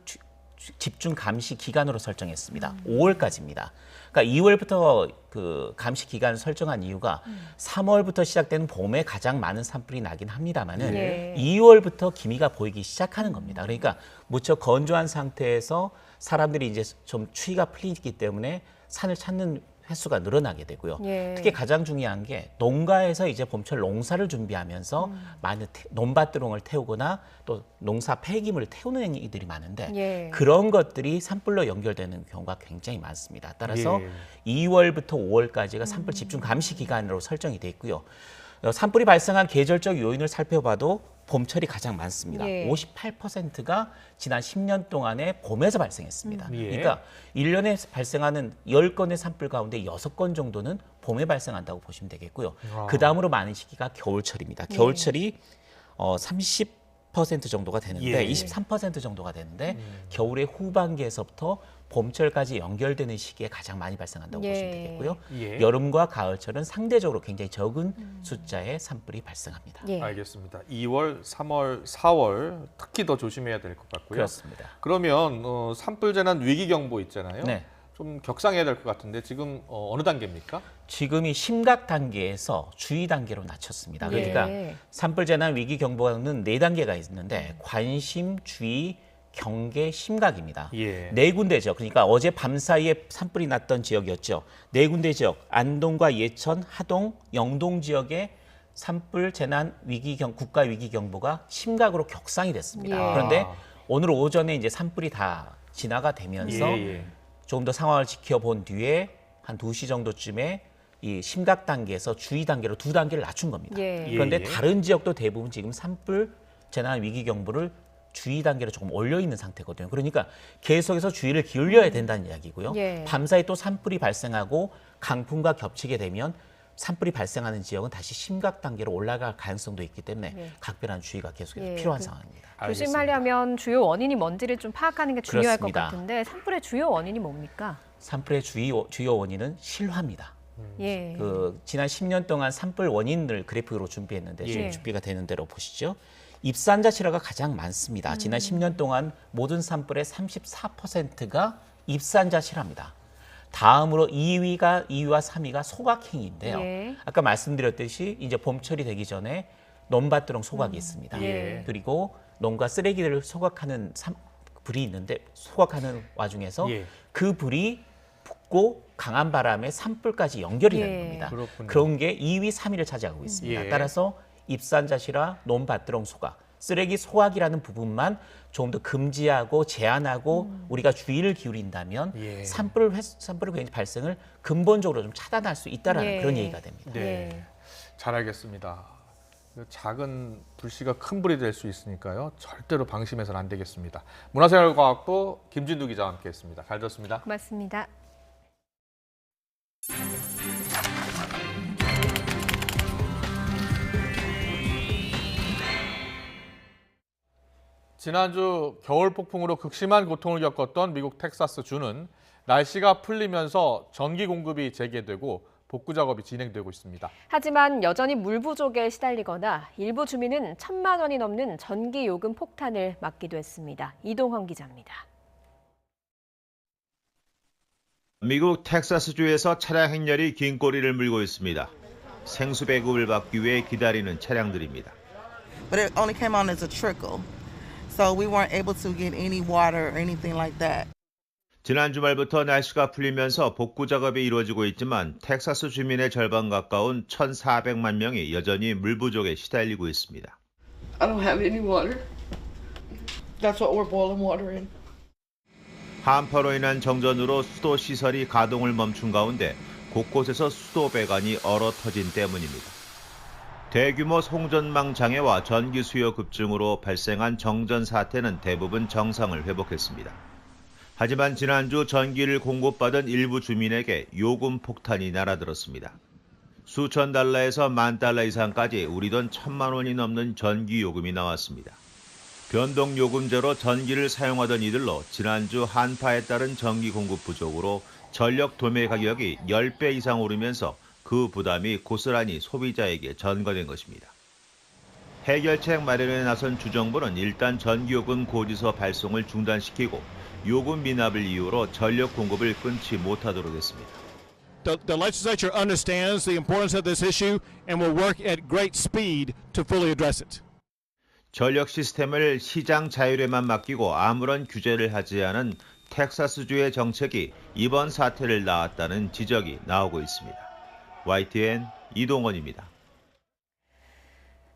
집중 감시 기간으로 설정했습니다. 5월까지입니다. 그러니까 2월부터 그 감시 기간을 설정한 이유가 3월부터 시작되는 봄에 가장 많은 산불이 나긴 합니다만은 예. 2월부터 기미가 보이기 시작하는 겁니다. 그러니까 무척 건조한 상태에서 사람들이 이제 좀 추위가 풀리기 때문에 산을 찾는 횟수가 늘어나게 되고요. 예. 특히 가장 중요한 게 농가에서 이제 봄철 농사를 준비하면서 많은 논밭드롱을 태우거나 또 농사 폐기물을 태우는 이들이 많은데 예. 그런 것들이 산불로 연결되는 경우가 굉장히 많습니다. 따라서 예. 2월부터 5월까지가 산불 집중 감시 기간으로 설정이 돼 있고요. 산불이 발생한 계절적 요인을 살펴봐도 봄철이 가장 많습니다. 예. 58%가 지난 10년 동안에 봄에서 발생했습니다. 예. 그러니까 1년에 발생하는 10건의 산불 가운데 6건 정도는 봄에 발생한다고 보시면 되겠고요. 그 다음으로 많은 시기가 겨울철입니다. 겨울철이 30% 정도가 되는데 예. 23% 정도가 되는데 겨울의 후반기에서부터 봄철까지 연결되는 시기에 가장 많이 발생한다고 예. 보시면 되겠고요. 예. 여름과 가을철은 상대적으로 굉장히 적은 숫자의 산불이 발생합니다. 예. 알겠습니다. 2월, 3월, 4월 특히 더 조심해야 될 것 같고요. 그렇습니다. 그러면 산불 재난 위기 경보 있잖아요. 네. 좀 격상해야 될 것 같은데 지금 어느 단계입니까? 지금이 심각 단계에서 주의 단계로 낮췄습니다. 그러니까 예. 산불 재난 위기 경보는 4단계가 있는데 관심, 주의, 경계, 심각입니다. 예. 4군데죠. 그러니까 어제 밤 사이에 산불이 났던 지역이었죠. 4군데 지역, 안동과 예천, 하동, 영동 지역에 산불 재난 위기 국가 위기 경보가 심각으로 격상이 됐습니다. 예. 그런데 오늘 오전에 이제 산불이 다 진화가 되면서 예. 조금 더 상황을 지켜본 뒤에 한 2시 정도쯤에 이 심각 단계에서 주의 단계로 2단계를 낮춘 겁니다. 예. 그런데 예. 다른 지역도 대부분 지금 산불 재난 위기 경보를 주의 단계로 조금 올려 있는 상태거든요. 그러니까 계속해서 주의를 기울여야 된다는 이야기고요. 예. 밤사이 또 산불이 발생하고 강풍과 겹치게 되면 산불이 발생하는 지역은 다시 심각 단계로 올라갈 가능성도 있기 때문에 예. 각별한 주의가 계속해서 예, 필요한 그- 상황입니다. 조심하려면 주요 원인이 뭔지를 좀 파악하는 게 중요할 그렇습니다. 것 같은데 산불의 주요 원인이 뭡니까? 산불의 주요 원인은 실화입니다. 예. 그 지난 10년 동안 산불 원인을 그래프로 준비했는데 지금 예. 준비가 되는 대로 보시죠. 입산자 실화가 가장 많습니다. 지난 10년 동안 모든 산불의 34%가 입산자 실화입니다. 다음으로 2위와 3위가 소각행위인데요. 예. 아까 말씀드렸듯이 이제 봄철이 되기 전에 논밭두렁 소각이 있습니다. 예. 그리고 농가 쓰레기들을 소각하는 불이 있는데 소각하는 와중에서 예. 그 불이 붙고 강한 바람에 산불까지 연결이 예. 되는 겁니다. 그렇군요. 그런 게 2위, 3위를 차지하고 있습니다. 예. 따라서 입산자 실화, 논밭두렁 소각, 쓰레기 소각이라는 부분만 좀 더 금지하고 제한하고 우리가 주의를 기울인다면 예. 산불 발생을 근본적으로 좀 차단할 수 있다는 예. 그런 얘기가 됩니다. 네, 예. 잘 알겠습니다. 작은 불씨가 큰 불이 될 수 있으니까요. 절대로 방심해서는 안 되겠습니다. 문화생활과학부 김진두 기자와 함께했습니다. 잘 들었습니다. 고맙습니다. 지난주 겨울 폭풍으로 극심한 고통을 겪었던 미국 텍사스주는 날씨가 풀리면서 전기 공급이 재개되고 복구 작업이 진행되고 있습니다. 하지만 여전히 물 부족에 시달리거나 일부 주민은 1,000만 원이 넘는 전기 요금 폭탄을 맞기도 했습니다. 이동헌 기자입니다. 미국 텍사스주에서 차량 행렬이 긴 꼬리를 물고 있습니다. 생수 배급을 받기 위해 기다리는 차량들입니다. But it only came on as a trickle. So we weren't able to get any water or anything like that. 지난 주말부터 날씨가 풀리면서 복구 작업이 이루어지고 있지만 텍사스 주민의 절반 가까운 1,400만 명이 여전히 물 부족에 시달리고 있습니다. I don't have any water. That's what we're boiling water in. 한파로 인한 정전으로 수도 시설이 가동을 멈춘 가운데 곳곳에서 수도 배관이 얼어 터진 때문입니다. 대규모 송전망 장애와 전기 수요 급증으로 발생한 정전 사태는 대부분 정상을 회복했습니다. 하지만 지난주 전기를 공급받은 일부 주민에게 요금 폭탄이 날아들었습니다. 수천 달러에서 만 달러 이상까지 우리 돈 1,000만 원이 넘는 전기 요금이 나왔습니다. 변동 요금제로 전기를 사용하던 이들로 지난주 한파에 따른 전기 공급 부족으로 전력 도매 가격이 10배 이상 오르면서 그 부담이 고스란히 소비자에게 전가된 것입니다. 해결책 마련에 나선 주정부는 일단 전기요금 고지서 발송을 중단시키고 요금 미납을 이유로 전력 공급을 끊지 못하도록 했습니다. The legislature understands the importance of this issue and will work at great speed to fully address it. 전력 시스템을 시장 자율에만 맡기고 아무런 규제를 하지 않은 텍사스주의 정책이 이번 사태를 낳았다는 지적이 나오고 있습니다. YTN 이동원입니다.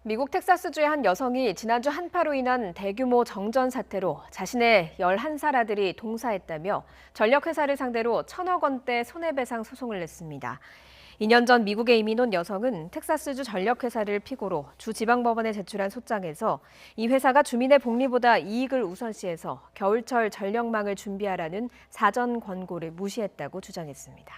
미국 텍사스주의 한 여성이 지난주 한파로 인한 대규모 정전 사태로 자신의 11살 아들이 동사했다며 전력회사를 상대로 1,000억 원대 손해배상 소송을 냈습니다. 2년 전 미국에 이민 온 여성은 텍사스주 전력회사를 피고로 주 지방법원에 제출한 소장에서 이 회사가 주민의 복리보다 이익을 우선시해서 겨울철 전력망을 준비하라는 사전 권고를 무시했다고 주장했습니다.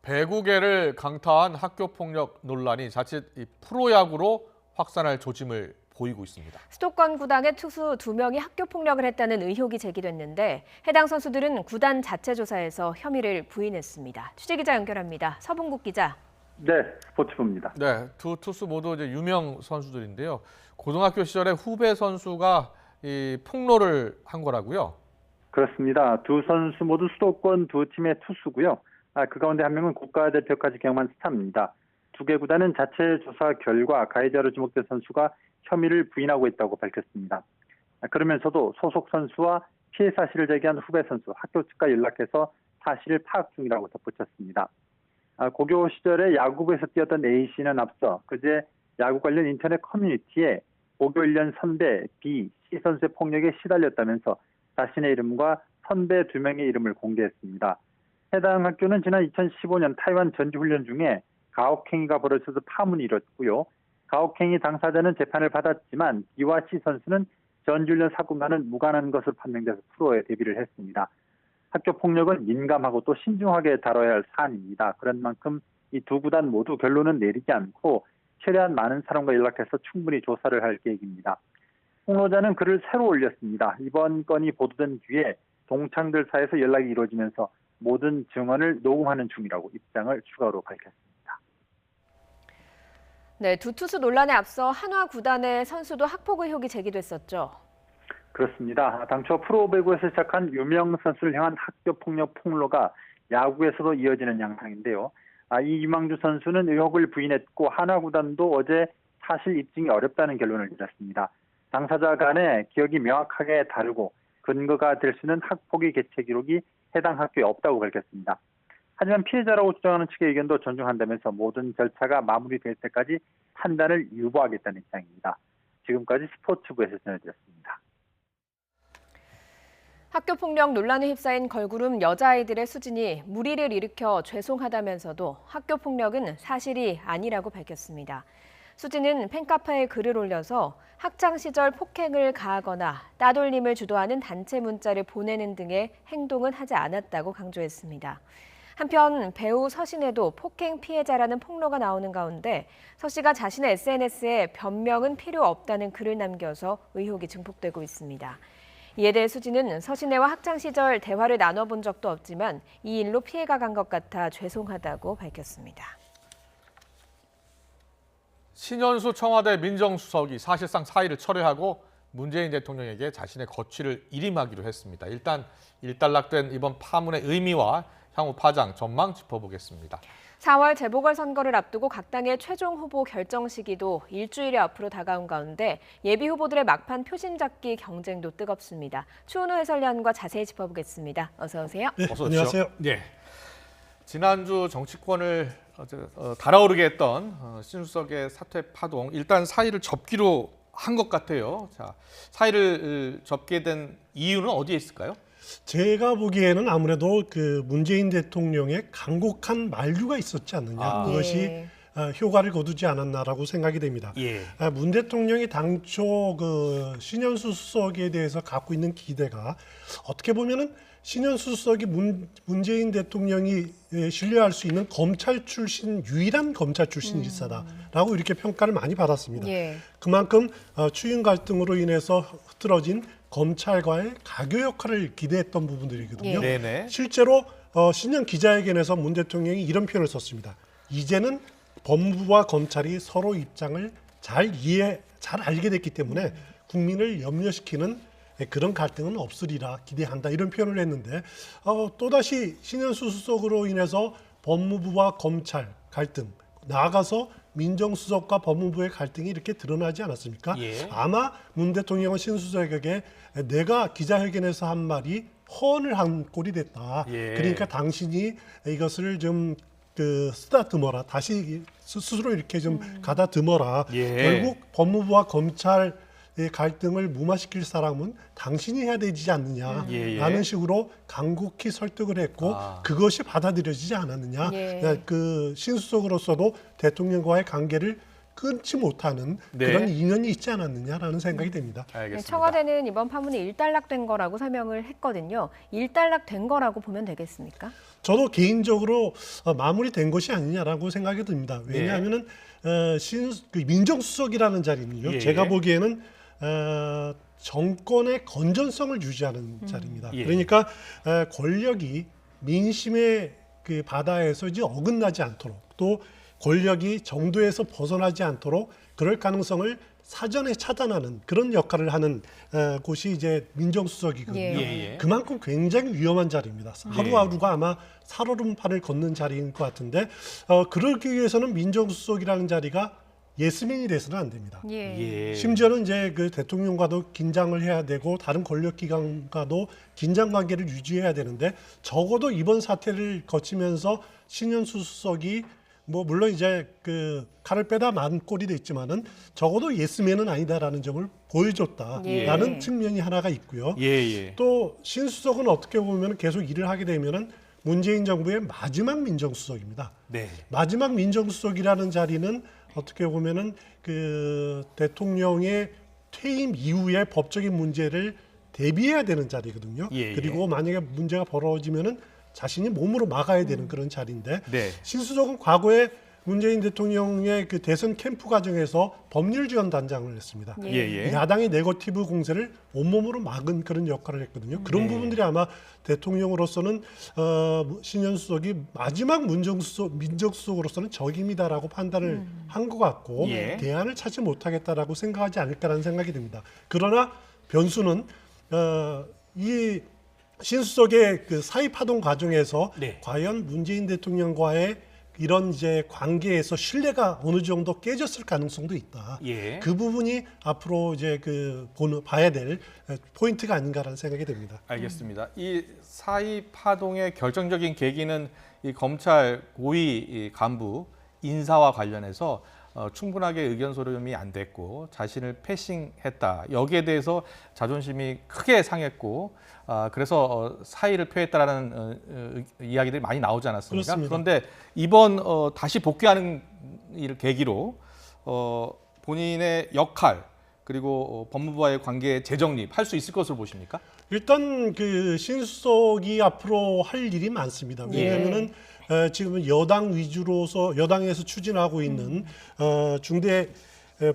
배구계를 강타한 학교폭력 논란이 자칫 프로야구로 확산할 조짐을 보이고 있습니다. 수도권 구단의 투수 2명이 학교폭력을 했다는 의혹이 제기됐는데 해당 선수들은 구단 자체 조사에서 혐의를 부인했습니다. 취재기자 연결합니다. 서봉국 기자. 네, 스포츠부입니다. 네, 두 투수 모두 이제 유명 선수들인데요. 고등학교 시절에 후배 선수가 이 폭로를 한 거라고요? 그렇습니다. 두 선수 모두 수도권 두 팀의 투수고요. 그 가운데 한 명은 국가대표까지 경험한 스타입니다. 두 개 구단은 자체 조사 결과 가해자로 지목된 선수가 혐의를 부인하고 있다고 밝혔습니다. 그러면서도 소속 선수와 피해 사실을 제기한 후배 선수, 학교 측과 연락해서 사실을 파악 중이라고 덧붙였습니다. 고교 시절에 야구부에서 뛰었던 A씨는 앞서 그제 야구 관련 인터넷 커뮤니티에 고교 1년 선배 B, C 선수의 폭력에 시달렸다면서 자신의 이름과 선배 2명의 이름을 공개했습니다. 해당 학교는 지난 2015년 타이완 전지훈련 중에 가혹행위가 벌어져서 파문이 일었고요. 가혹행위 당사자는 재판을 받았지만 B와 C 선수는 전지훈련 사건과는 무관한 것으로 판명돼서 프로에 데뷔를 했습니다. 학교 폭력은 민감하고 또 신중하게 다뤄야 할 사안입니다. 그런 만큼 이 두 구단 모두 결론은 내리지 않고 최대한 많은 사람과 연락해서 충분히 조사를 할 계획입니다. 폭로자는 글을 새로 올렸습니다. 이번 건이 보도된 뒤에 동창들 사이에서 연락이 이루어지면서 모든 증언을 녹음하는 중이라고 입장을 추가로 밝혔습니다. 네, 두 투수 논란에 앞서 한화 구단의 선수도 학폭 의혹이 제기됐었죠. 그렇습니다. 당초 프로배구에서 시작한 유명 선수를 향한 학교폭력 폭로가 야구에서도 이어지는 양상인데요. 이 이망주 선수는 의혹을 부인했고 한화 구단도 어제 사실 입증이 어렵다는 결론을 내렸습니다. 당사자 간의 기억이 명확하게 다르고 근거가 될 수 있는 학폭위 개최 기록이 해당 학교에 없다고 밝혔습니다. 하지만 피해자라고 주장하는 측의 의견도 존중한다면서 모든 절차가 마무리될 때까지 판단을 유보하겠다는 입장입니다. 지금까지 스포츠부에서 전해드렸습니다. 학교폭력 논란에 휩싸인 걸그룹 여자아이들의 수진이 물의를 일으켜 죄송하다면서도 학교폭력은 사실이 아니라고 밝혔습니다. 수진은 팬카페에 글을 올려서 학창 시절 폭행을 가하거나 따돌림을 주도하는 단체 문자를 보내는 등의 행동은 하지 않았다고 강조했습니다. 한편 배우 서신에도 폭행 피해자라는 폭로가 나오는 가운데 서 씨가 자신의 SNS에 변명은 필요 없다는 글을 남겨서 의혹이 증폭되고 있습니다. 이에 대해 수진은 서신혜와 학창 시절 대화를 나눠본 적도 없지만 이 일로 피해가 간 것 같아 죄송하다고 밝혔습니다. 신현수 청와대 민정수석이 사실상 사의를 철회하고 문재인 대통령에게 자신의 거취를 일임하기로 했습니다. 일단 일단락된 이번 파문의 의미와 향후 파장, 전망 짚어보겠습니다. 4월 재보궐선거를 앞두고 각 당의 최종 후보 결정 시기도 일주일여 앞으로 다가온 가운데 예비 후보들의 막판 표심 잡기 경쟁도 뜨겁습니다. 추은호 해설위원과 자세히 짚어보겠습니다. 어서 오세요. 네, 어서 안녕하세요. 네. 지난주 정치권을 달아오르게 했던 신수석의 사퇴 파동, 일단 사의를 접기로 한 것 같아요. 자, 사의를 접게 된 이유는 어디에 있을까요? 제가 보기에는 아무래도 그 문재인 대통령의 간곡한 만류가 있었지 않느냐, 그것이 효과를 거두지 않았나라고 생각이 됩니다. 문 대통령이 당초 그 신현수 수석에 대해서 갖고 있는 기대가 어떻게 보면은 신현수 수석이 문재인 대통령이 신뢰할 수 있는 검찰 출신, 유일한 검찰 출신 지사다라고 이렇게 평가를 많이 받았습니다. 그만큼 추인 갈등으로 인해서 흐트러진 검찰과의 가교 역할을 기대했던 부분들이거든요. 실제로 신년 기자회견에서 문 대통령이 이런 표현을 썼습니다. 이제는 법무부와 검찰이 서로 입장을 잘 알게 됐기 때문에 국민을 염려시키는 그런 갈등은 없으리라 기대한다, 이런 표현을 했는데 또다시 신현수 수석으로 인해서 법무부와 검찰 갈등, 나아가서 민정수석과 법무부의 갈등이 이렇게 드러나지 않았습니까? 아마 문 대통령은 신 수석에게 내가 기자회견에서 한 말이 허언을 한 꼴이 됐다. 그러니까 당신이 이것을 좀 쓰다듬어라. 다시 스스로 이렇게 좀 가다듬어라. 결국 법무부와 검찰 갈등을 무마시킬 사람은 당신이 해야 되지 않느냐라는 식으로 간곡히 설득을 했고 그것이 받아들여지지 않았느냐. 그 신수석으로서도 대통령과의 관계를 끊지 못하는 그런 인연이 있지 않았느냐라는 생각이 됩니다. 청와대는 이번 파문이 일단락된 거라고 설명을 했거든요. 일단락된 거라고 보면 되겠습니까? 저도 개인적으로 마무리된 것이 아니냐라고 생각이 듭니다. 왜냐하면은 민정수석이라는 자리는요. 제가 보기에는 정권의 건전성을 유지하는 자리입니다. 그러니까 권력이 민심의 그 바다에서 이제 어긋나지 않도록, 또 권력이 정도에서 벗어나지 않도록 그럴 가능성을 사전에 차단하는 그런 역할을 하는 곳이 이제 민정수석이거든요. 그만큼 굉장히 위험한 자리입니다. 하루하루가 아마 살얼음판을 걷는 자리인 것 같은데 그러기 위해서는 민정수석이라는 자리가 예스맨이 돼서는 안 됩니다. 심지어는 이제 그 대통령과도 긴장을 해야 되고 다른 권력기관과도 긴장 관계를 유지해야 되는데 적어도 이번 사태를 거치면서 신현수 수석이 물론 이제 그 칼을 빼다 만 꼴이 됐지만은 적어도 예스맨은 아니다라는 점을 보여줬다라는 측면이 하나가 있고요. 또 신 수석은 어떻게 보면 계속 일을 하게 되면은 문재인 정부의 마지막 민정수석입니다. 마지막 민정수석이라는 자리는 어떻게 보면은 그 대통령의 퇴임 이후에 법적인 문제를 대비해야 되는 자리거든요. 그리고 만약에 문제가 벌어지면은 자신이 몸으로 막아야 되는 그런 자리인데 신수석은 과거에 문재인 대통령의 그 대선 캠프 과정에서 법률 지원 단장을 했습니다. 야당의 네거티브 공세를 온몸으로 막은 그런 역할을 했거든요. 그런 부분들이 아마 대통령으로서는 신현수 수석이 마지막 민정수석으로서는 적임이다라고 판단을 한 것 같고 대안을 찾지 못하겠다라고 생각하지 않을까라는 생각이 듭니다. 그러나 변수는 이 신수석의 그 사의 파동 과정에서 과연 문재인 대통령과의 이런 이제 관계에서 신뢰가 어느 정도 깨졌을 가능성도 있다. 그 부분이 앞으로 이제 봐야 될 포인트가 아닌가라는 생각이 듭니다. 알겠습니다. 이 사의 파동의 결정적인 계기는 이 검찰 고위 간부 인사와 관련해서 충분하게 의견 수렴이 안 됐고 자신을 패싱했다. 여기에 대해서 자존심이 크게 상했고 그래서 사의를 표했다라는 이야기들이 많이 나오지 않았습니까? 그렇습니다. 그런데 이번 다시 복귀하는 일 계기로 본인의 역할 그리고 법무부와의 관계 재정립할 수 있을 것으로 보십니까? 일단 그 신수석이 앞으로 할 일이 많습니다. 왜냐하면은 지금은 여당 위주로서 여당에서 추진하고 있는 중대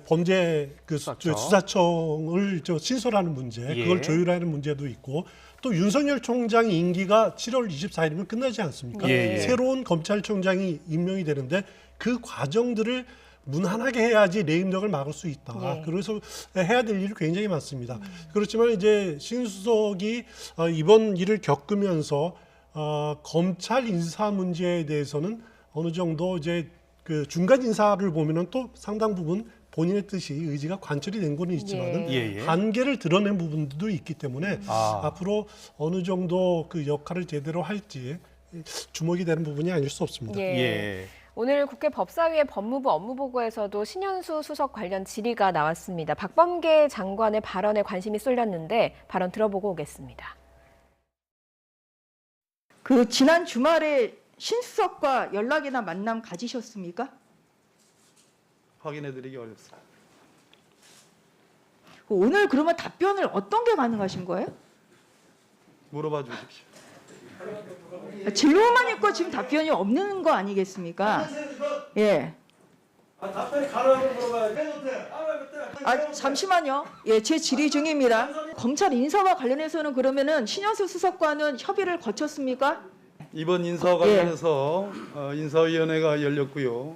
범죄 수사청을 신설하는 문제, 그걸 조율하는 문제도 있고 또 윤석열 총장의 임기가 7월 24일이면 끝나지 않습니까? 새로운 검찰총장이 임명이 되는데 그 과정들을 무난하게 해야지 레임덕을 막을 수 있다. 그래서 해야 될 일이 굉장히 많습니다. 그렇지만 이제 신수석이 이번 일을 겪으면서 검찰 인사 문제에 대해서는 어느 정도 이제 그 중간 인사를 보면은 또 상당 부분 본인의 뜻이 의지가 관철이 된 거는 있지만은 한계를 드러낸 부분도 있기 때문에 앞으로 어느 정도 그 역할을 제대로 할지 주목이 되는 부분이 아닐 수 없습니다. 오늘 국회 법사위의 법무부 업무보고에서도 신현수 수석 관련 질의가 나왔습니다. 박범계 장관의 발언에 관심이 쏠렸는데 발언 들어보고 오겠습니다. 그 지난 주말에 신수석과 연락이나 만남 가지셨습니까? 확인해드리기 어렵습니다. 오늘 그러면 답변을 어떤 게 가능하신 거예요? 물어봐 주십시오. 진로만 있고 지금 답변이 없는 거 아니겠습니까? 답변이 가능하면 물어봐야지. 잠시만요. 제 질의 중입니다. 검찰 인사와 관련해서는 그러면은 신현수 수석과는 협의를 거쳤습니까? 이번 인사와 관련해서 인사위원회가 열렸고요.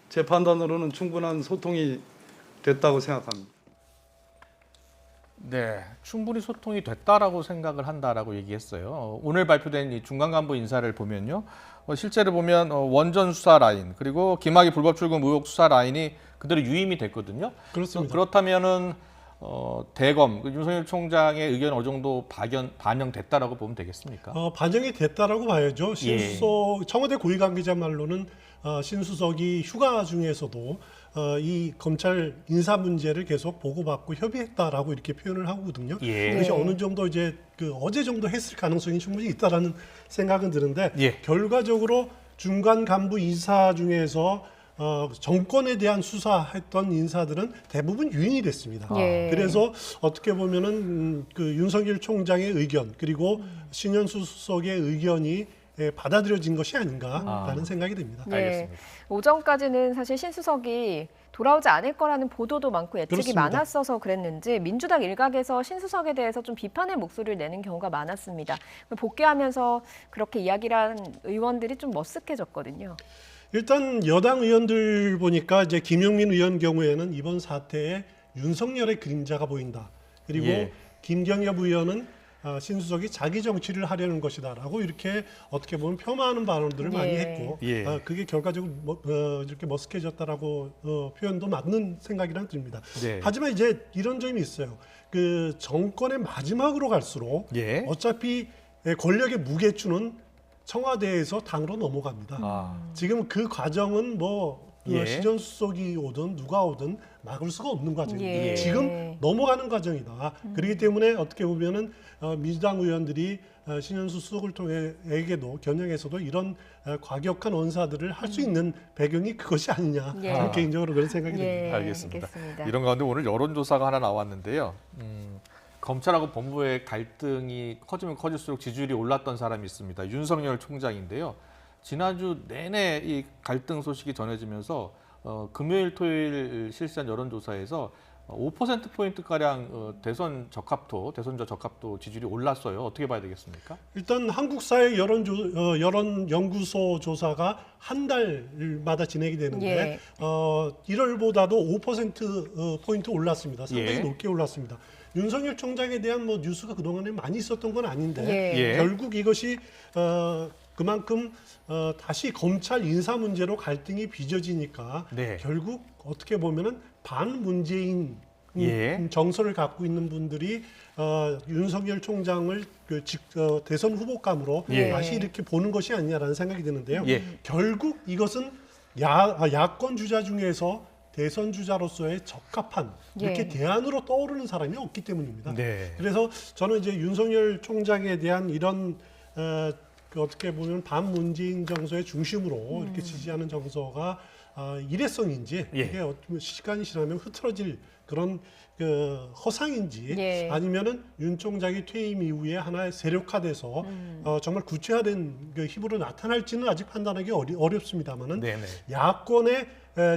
제 판단으로는 충분한 소통이 됐다고 생각합니다. 네, 충분히 소통이 됐다라고 생각을 한다라고 얘기했어요. 오늘 발표된 이 중간 간부 인사를 보면요, 실제로 보면 원전 수사 라인 그리고 김학의 불법 출금 의혹 수사 라인이 그대로 유임이 됐거든요. 그렇습니다. 그렇다면은 대검 윤석열 총장의 의견 어느 정도 반영됐다라고 보면 되겠습니까? 반영이 됐다라고 봐야죠. 신수석 청와대 고위 관계자 말로는 신수석이 휴가 중에서도 이 검찰 인사 문제를 계속 보고받고 협의했다라고 이렇게 표현을 하거든요. 그것이 어느 정도 이제 어제 정도 했을 가능성이 충분히 있다라는 생각은 드는데 결과적으로 중간 간부 인사 중에서 정권에 대한 수사했던 인사들은 대부분 유인이 됐습니다. 그래서 어떻게 보면은 그 윤석열 총장의 의견 그리고 신현수 수석의 의견이 받아들여진 것이 아닌가라는 생각이 듭니다. 알겠습니다. 오전까지는 사실 신수석이 돌아오지 않을 거라는 보도도 많고 예측이 그렇습니다. 많았어서 그랬는지 민주당 일각에서 신수석에 대해서 좀 비판의 목소리를 내는 경우가 많았습니다. 복귀하면서 그렇게 이야기를 한 의원들이 좀 머쓱해졌거든요. 일단 여당 의원들 보니까 이제 김용민 의원 경우에는 이번 사태에 윤석열의 그림자가 보인다. 그리고 김경엽 의원은 신수석이 자기 정치를 하려는 것이다라고 이렇게 어떻게 보면 폄하하는 발언들을 많이 했고 그게 결과적으로 이렇게 머쓱해졌다라고 표현도 맞는 생각이란 듭니다. 하지만 이제 이런 점이 있어요. 그 정권의 마지막으로 갈수록 어차피 권력의 무게추는 청와대에서 당으로 넘어갑니다. 지금 그 과정은 신현수 수석이 오든 누가 오든 막을 수가 없는 과정입니다. 지금 넘어가는 과정이다. 그렇기 때문에 어떻게 보면은 민주당 의원들이 신현수 수석을 통해에게도 겨냥해서도 이런 과격한 언사들을 할 수 있는 배경이 그것이 아니냐. 저는 개인적으로 그런 생각이 듭니다. 알겠습니다. 이런 가운데 오늘 여론조사가 하나 나왔는데요. 검찰하고 법무부의 갈등이 커지면 커질수록 지지율이 올랐던 사람이 있습니다. 윤석열 총장인데요. 지난주 내내 이 갈등 소식이 전해지면서 금요일, 토요일 실시한 여론조사에서 5%포인트가량 대선자 적합도 지지율이 올랐어요. 어떻게 봐야 되겠습니까? 일단 한국 사회 여론 연구소 조사가 한 달마다 진행이 되는데 1월보다도 5% 포인트 올랐습니다. 상당히 높게 올랐습니다. 윤석열 총장에 대한 뉴스가 그동안에 많이 있었던 건 아닌데 결국 이것이 그만큼 다시 검찰 인사 문제로 갈등이 빚어지니까 결국 어떻게 보면은 반문재인 정서를 갖고 있는 분들이 윤석열 총장을 대선 후보감으로 다시 이렇게 보는 것이 아니냐라는 생각이 드는데요. 결국 이것은 야권 주자 중에서 대선 주자로서의 적합한 이렇게 대안으로 떠오르는 사람이 없기 때문입니다. 그래서 저는 이제 윤석열 총장에 대한 이런 어떻게 보면 반문재인 정서의 중심으로 이렇게 지지하는 정서가 일회성인지 이게 시간이 지나면 흐트러질 그런 허상인지 아니면은 윤 총장이 퇴임 이후에 하나의 세력화돼서 정말 구체화된 힘으로 나타날지는 아직 판단하기 어렵습니다만은 야권의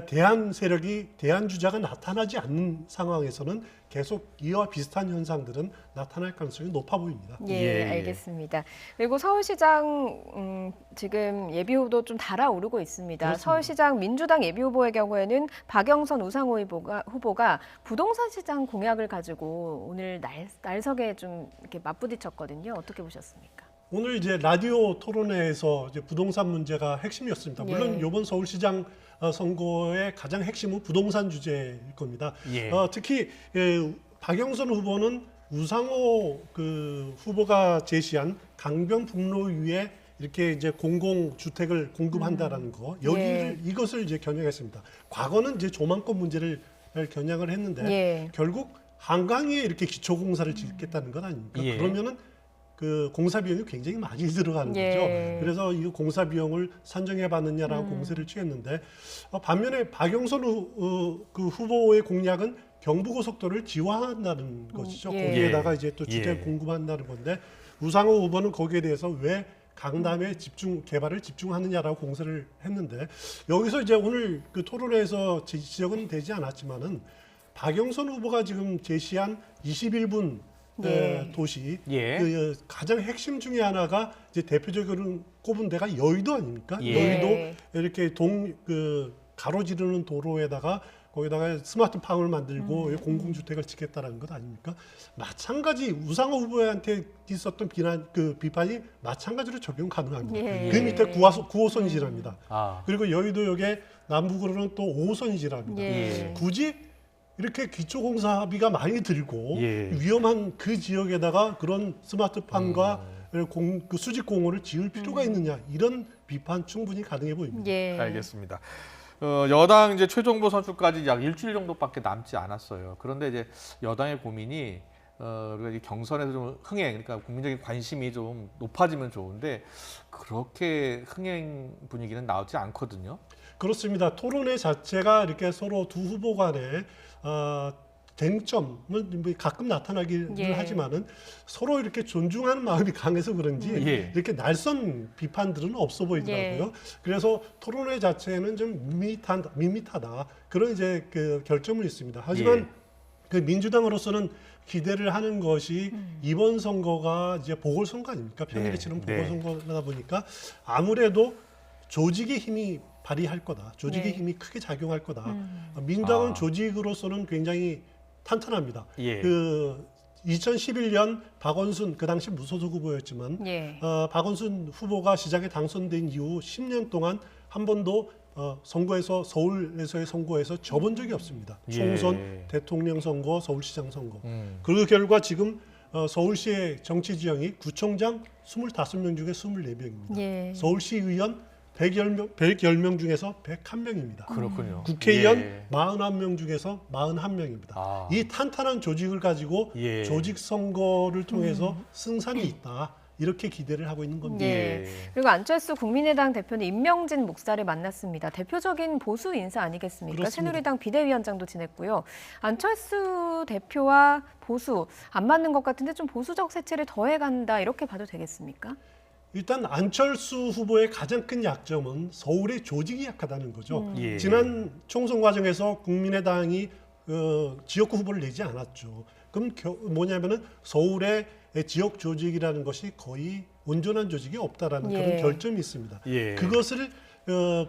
대안 세력이 대안 주자가 나타나지 않는 상황에서는 계속 이와 비슷한 현상들은 나타날 가능성이 높아 보입니다. 알겠습니다. 그리고 서울시장 지금 예비후보도 좀 달아오르고 있습니다. 그렇습니다. 서울시장 민주당 예비후보의 경우에는 박영선 우상호 후보가 부동산 시장 공약을 가지고 오늘 날석에 좀 이렇게 맞부딪혔거든요. 어떻게 보셨습니까? 오늘 이제 라디오 토론회에서 이제 부동산 문제가 핵심이었습니다. 물론 이번 서울시장 선거의 가장 핵심은 부동산 주제일 겁니다. 특히 박영선 후보는 우상호 후보가 제시한 강변북로 위에 이렇게 이제 공공주택을 공급한다라는 거, 이것을 이제 겨냥했습니다. 과거는 이제 조망권 문제를 겨냥을 했는데 결국 한강 위에 이렇게 기초공사를 짓겠다는 건 아닙니까? 그러면은 그 공사 비용이 굉장히 많이 들어가는 거죠. 그래서 이 공사 비용을 산정해 받느냐라고 공세를 취했는데 반면에 박영선 후보의 공약은 경부고속도로를 지화한다는 것이죠. 거기에다가 이제 또 주택 공급한다는 건데 우상호 후보는 거기에 대해서 왜 강남에 개발을 집중하느냐라고 공세를 했는데 여기서 이제 오늘 그 토론회에서 지적은 되지 않았지만은 박영선 후보가 지금 제시한 21분 도시 그 가장 핵심 중에 하나가 이제 대표적으로 꼽은 데가 여의도 아닙니까? 여의도 이렇게 가로지르는 도로에다가 거기다가 스마트팜을 만들고 공공주택을 짓겠다라는 것 아닙니까? 마찬가지 우상호 후보한테 있었던 비판이 마찬가지로 적용 가능합니다. 그 밑에 9호선이 지납니다. 그리고 여의도역에 남북으로는 또 5호선이 지납니다. 굳이 이렇게 기초공사비가 많이 들고 위험한 그 지역에다가 그런 스마트팜과 그 수직공원을 지을 필요가 있느냐, 이런 비판 충분히 가능해 보입니다. 알겠습니다. 여당 이제 최종보 선출까지 약 일주일 정도밖에 남지 않았어요. 그런데 이제 여당의 고민이 경선에서 좀 흥행, 그러니까 국민적인 관심이 좀 높아지면 좋은데 그렇게 흥행 분위기는 나오지 않거든요. 그렇습니다. 토론회 자체가 이렇게 서로 두 후보 간에 쟁점은 가끔 나타나기는 하지만은 서로 이렇게 존중하는 마음이 강해서 그런지 이렇게 날선 비판들은 없어 보이더라고요. 그래서 토론회 자체는 좀 밋밋하다 그런 이제 그 결점은 있습니다. 하지만 그 민주당으로서는 기대를 하는 것이 이번 선거가 이제 보궐선거 아닙니까? 평일에 치른 보궐선거다 보니까 아무래도 조직의 힘이 발휘할 거다. 조직의 힘이 크게 작용할 거다. 민주당은 조직으로서는 굉장히 탄탄합니다. 그 2011년 박원순 그 당시 무소속 후보였지만 박원순 후보가 시장에 당선된 이후 10년 동안 한 번도 선거에서 서울에서의 선거에서 져본 적이 없습니다. 총선, 대통령 선거, 서울시장 선거. 그 결과 지금 서울시의 정치 지형이 구청장 25명 중에 24명입니다. 서울시의원 110명 중에서 101명입니다. 그렇군요. 국회의원 41명 중에서 41명입니다. 이 탄탄한 조직을 가지고 조직 선거를 통해서 승산이 있다. 이렇게 기대를 하고 있는 겁니다. 그리고 안철수 국민의당 대표는 임명진 목사를 만났습니다. 대표적인 보수 인사 아니겠습니까? 그렇습니다. 새누리당 비대위원장도 지냈고요. 안철수 대표와 보수 안 맞는 것 같은데 좀 보수적 색채를 더해간다 이렇게 봐도 되겠습니까? 일단 안철수 후보의 가장 큰 약점은 서울의 조직이 약하다는 거죠. 예. 지난 총선 과정에서 국민의당이 지역구 후보를 내지 않았죠. 그럼 뭐냐면은 서울의 지역 조직이라는 것이 거의 온전한 조직이 없다라는 예. 그런 결점이 있습니다. 예. 그것을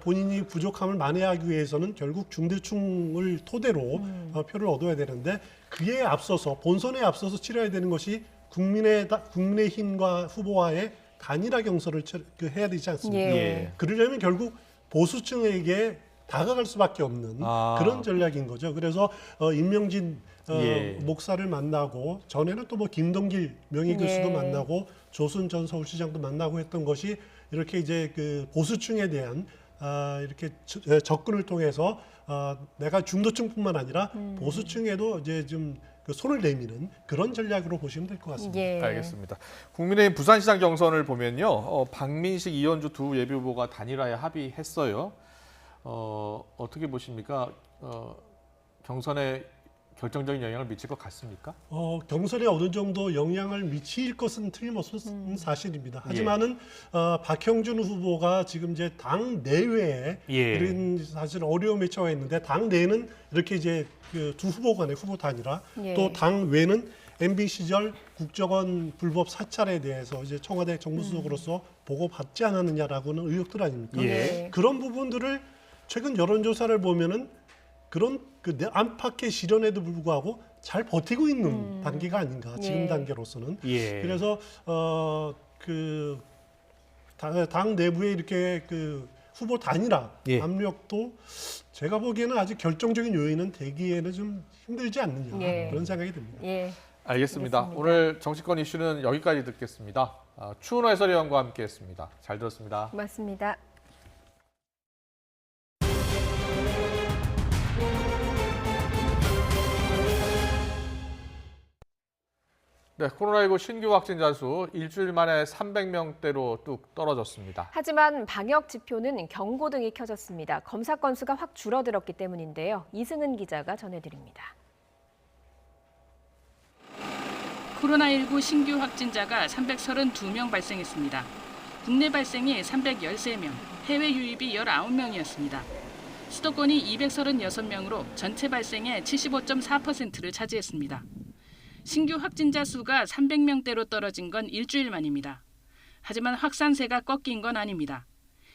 본인이 부족함을 만회하기 위해서는 결국 중대충을 토대로 표를 얻어야 되는데 그에 앞서서 본선에 앞서서 치러야 되는 것이 국민의힘과 후보와의 단일화 경선을 해야 되지 않습니까? 예. 그러려면 결국 보수층에게 다가갈 수밖에 없는 그런 전략인 거죠. 그래서 임명진 예. 목사를 만나고 전에는 또 뭐 김동길 명예교수도 예. 만나고 조순 전 서울시장도 만나고 했던 것이 이렇게 이제 그 보수층에 대한 이렇게 접근을 통해서 내가 중도층뿐만 아니라 보수층에도 이제 좀 그 손을 내미는 그런 전략으로 보시면 될 것 같습니다. 예. 알겠습니다. 국민의힘 부산시장 경선을 보면요. 박민식, 이현주 두 예비후보가 단일화에 합의했어요. 어떻게 보십니까? 경선에 결정적인 영향을 미칠 것 같습니까? 경선에 어느 정도 영향을 미칠 것은 틀림없는 사실입니다. 하지만은 박형준 후보가 지금 이제 당 내외에 예. 이런 사실 어려움에 처해 있는데 당 내는 이렇게 이제 그 두 후보 간의 후보 단일화 예. 또 당 외는 MB 시절 국정원 불법 사찰에 대해서 이제 청와대 정무수석으로서 보고받지 않았느냐라고는 의혹들 아닙니까? 예. 그런 부분들을 최근 여론조사를 보면은 그런 그 안팎의 시련에도 불구하고 잘 버티고 있는 단계가 아닌가 지금 예. 단계로서는. 예. 그래서 그 당 내부에 이렇게 그 후보 단일화 예. 압력도 제가 보기에는 아직 결정적인 요인은 되기에는 좀 힘들지 않느냐 예. 그런 생각이 듭니다. 예. 알겠습니다. 오늘 정치권 이슈는 여기까지 듣겠습니다. 추은호 해설위원과 함께했습니다. 잘 들었습니다. 고맙습니다. 네, 코로나19 신규 확진자 수 일주일 만에 300명대로 뚝 떨어졌습니다. 하지만 방역 지표는 경고등이 켜졌습니다. 검사 건수가 확 줄어들었기 때문인데요. 이승은 기자가 전해드립니다. 코로나19 신규 확진자가 332명 발생했습니다. 국내 발생이 313명, 해외 유입이 19명이었습니다. 수도권이 236명으로 전체 발생의 75.4%를 차지했습니다. 신규 확진자 수가 300명대로 떨어진 건 일주일 만입니다. 하지만 확산세가 꺾인 건 아닙니다.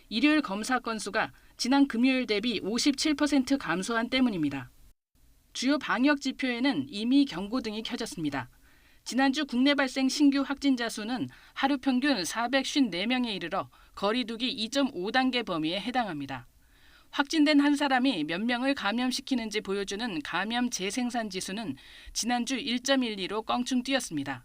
일요일 검사 건수가 지난 금요일 대비 57% 감소한 때문입니다. 주요 방역 지표에는 이미 경고등이 켜졌습니다. 지난주 국내 발생 신규 확진자 수는 하루 평균 454명에 이르러 거리두기 2.5단계 범위에 해당합니다. 확진된 한 사람이 몇 명을 감염시키는지 보여주는 감염 재생산 지수는 지난주 1.12로 껑충 뛰었습니다.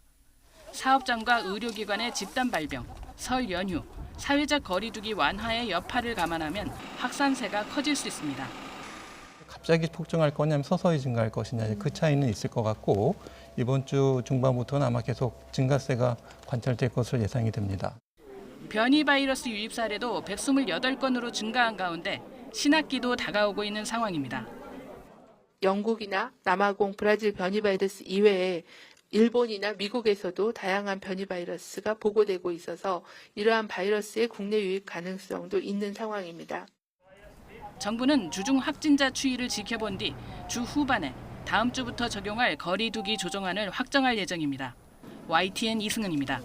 사업장과 의료기관의 집단 발병, 설 연휴, 사회적 거리두기 완화의 여파를 감안하면 확산세가 커질 수 있습니다. 갑자기 폭증할 거냐면 서서히 증가할 것이냐 그 차이는 있을 것 같고 이번 주 중반부터는 아마 계속 증가세가 관찰될 것으로 예상이 됩니다. 변이 바이러스 유입 사례도 128건으로 증가한 가운데 신학기도 다가오고 있는 상황입니다. 영국이나 남아공, 브라질 변이 바이러스 이외에 일본이나 미국에서도 다양한 변이 바이러스가 보고되고 있어서 이러한 바이러스의 국내 유입 가능성도 있는 상황입니다. 정부는 주중 확진자 추이를 지켜본 뒤 주 후반에 다음 주부터 적용할 거리두기 조정안을 확정할 예정입니다. YTN 이승은입니다.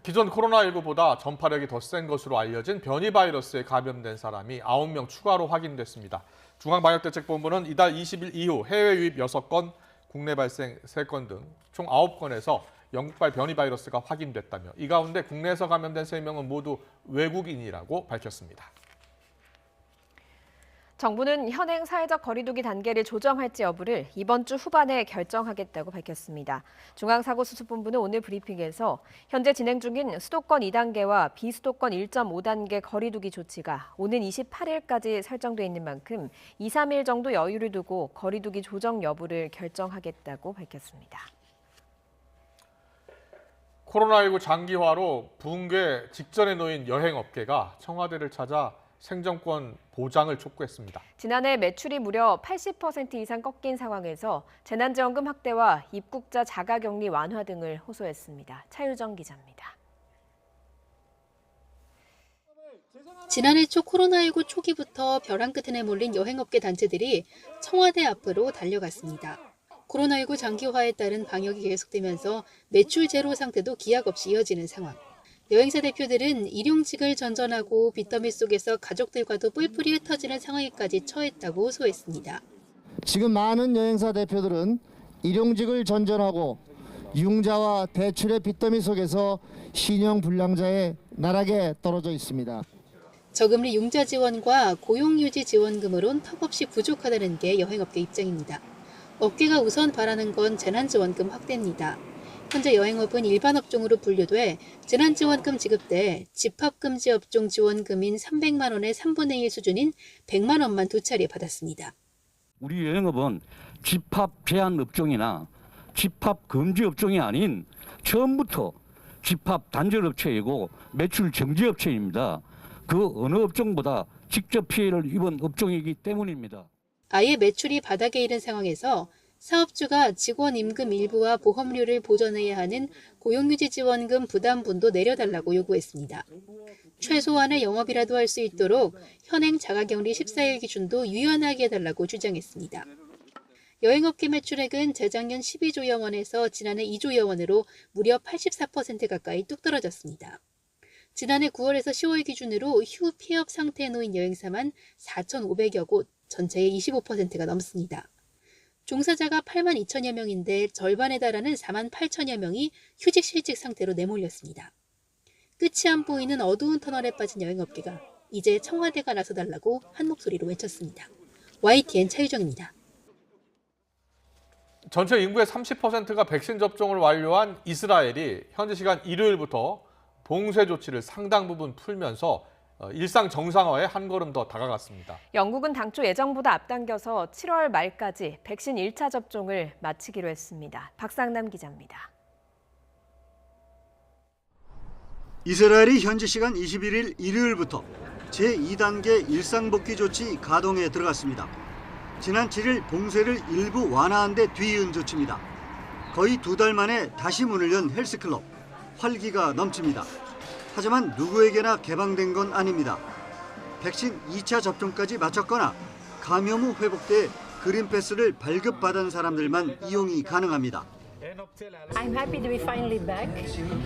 기존 코로나19보다 전파력이 더 센 것으로 알려진 변이 바이러스에 감염된 사람이 9명 추가로 확인됐습니다. 중앙방역대책본부는 이달 20일 이후 해외 유입 6건, 국내 발생 3건 등 총 9건에서 영국발 변이 바이러스가 확인됐다며 이 가운데 국내에서 감염된 3명은 모두 외국인이라고 밝혔습니다. 정부는 현행 사회적 거리두기 단계를 조정할지 여부를 이번 주 후반에 결정하겠다고 밝혔습니다. 중앙사고수습본부는 오늘 브리핑에서 현재 진행 중인 수도권 2단계와 비수도권 1.5단계 거리두기 조치가 오는 28일까지 설정돼 있는 만큼 2, 3일 정도 여유를 두고 거리두기 조정 여부를 결정하겠다고 밝혔습니다. 코로나19 장기화로 붕괴 직전에 놓인 여행업계가 청와대를 찾아 생존권 보장을 촉구했습니다. 지난해 매출이 무려 80% 이상 꺾인 상황에서 재난지원금 확대와 입국자 자가격리 완화 등을 호소했습니다. 차유정 기자입니다. 지난해 초 코로나19 초기부터 벼랑 끝에 몰린 여행업계 단체들이 청와대 앞으로 달려갔습니다. 코로나19 장기화에 따른 방역이 계속되면서 매출 제로 상태도 기약 없이 이어지는 상황. 여행사 대표들은 일용직을 전전하고 빚더미 속에서 가족들과도 뿔뿔이 흩어지는 상황에까지 처했다고 호소했습니다. 지금 많은 여행사 대표들은 일용직을 전전하고 융자와 대출의 빚더미 속에서 신용불량자에 나락에 떨어져 있습니다. 저금리 융자 지원과 고용유지 지원금으론 턱없이 부족하다는 게 여행업계 입장입니다. 업계가 우선 바라는 건 재난지원금 확대입니다. 현재 여행업은 일반 업종으로 분류돼 재난지원금 지급 때 집합금지 업종 지원금인 300만 원의 3분의 1 수준인 100만 원만 두 차례 받았습니다. 우리 여행업은 집합 제한 업종이나 집합 금지 업종이 아닌 처음부터 집합 단절 업체이고 매출 정지 업체입니다. 그 어느 업종보다 직접 피해를 입은 업종이기 때문입니다. 아예 매출이 바닥에 이른 상황에서 사업주가 직원 임금 일부와 보험료를 보전해야 하는 고용유지 지원금 부담분도 내려달라고 요구했습니다. 최소한의 영업이라도 할 수 있도록 현행 자가격리 14일 기준도 유연하게 해달라고 주장했습니다. 여행업계 매출액은 재작년 12조여 원에서 지난해 2조여 원으로 무려 84% 가까이 뚝 떨어졌습니다. 지난해 9월에서 10월 기준으로 휴 폐업 상태에 놓인 여행사만 4,500여 곳, 전체의 25%가 넘습니다. 종사자가 8만 2천여 명인데 절반에 달하는 4만 8천여 명이 휴직 실직 상태로 내몰렸습니다. 끝이 안 보이는 어두운 터널에 빠진 여행업계가 이제 청와대가 나서달라고 한 목소리로 외쳤습니다. YTN 차유정입니다. 전체 인구의 30%가 백신 접종을 완료한 이스라엘이 현지 시간 일요일부터 봉쇄 조치를 상당 부분 풀면서 일상 정상화에 한 걸음 더 다가갔습니다. 영국은 당초 예정보다 앞당겨서 7월 말까지 백신 1차 접종을 마치기로 했습니다. 박상남 기자입니다. 이스라엘이 현지 시간 21일 일요일부터 제2단계 일상복귀 조치 가동에 들어갔습니다. 지난 7일 봉쇄를 일부 완화한 데 뒤이은 조치입니다. 거의 2달 만에 다시 문을 연 헬스클럽. 활기가 넘칩니다. 하지만 누구에게나 개방된 건 아닙니다. 백신 2차 접종까지 마쳤거나 감염 후 회복돼 그린패스를 발급받은 사람들만 이용이 가능합니다. I'm happy to be finally back.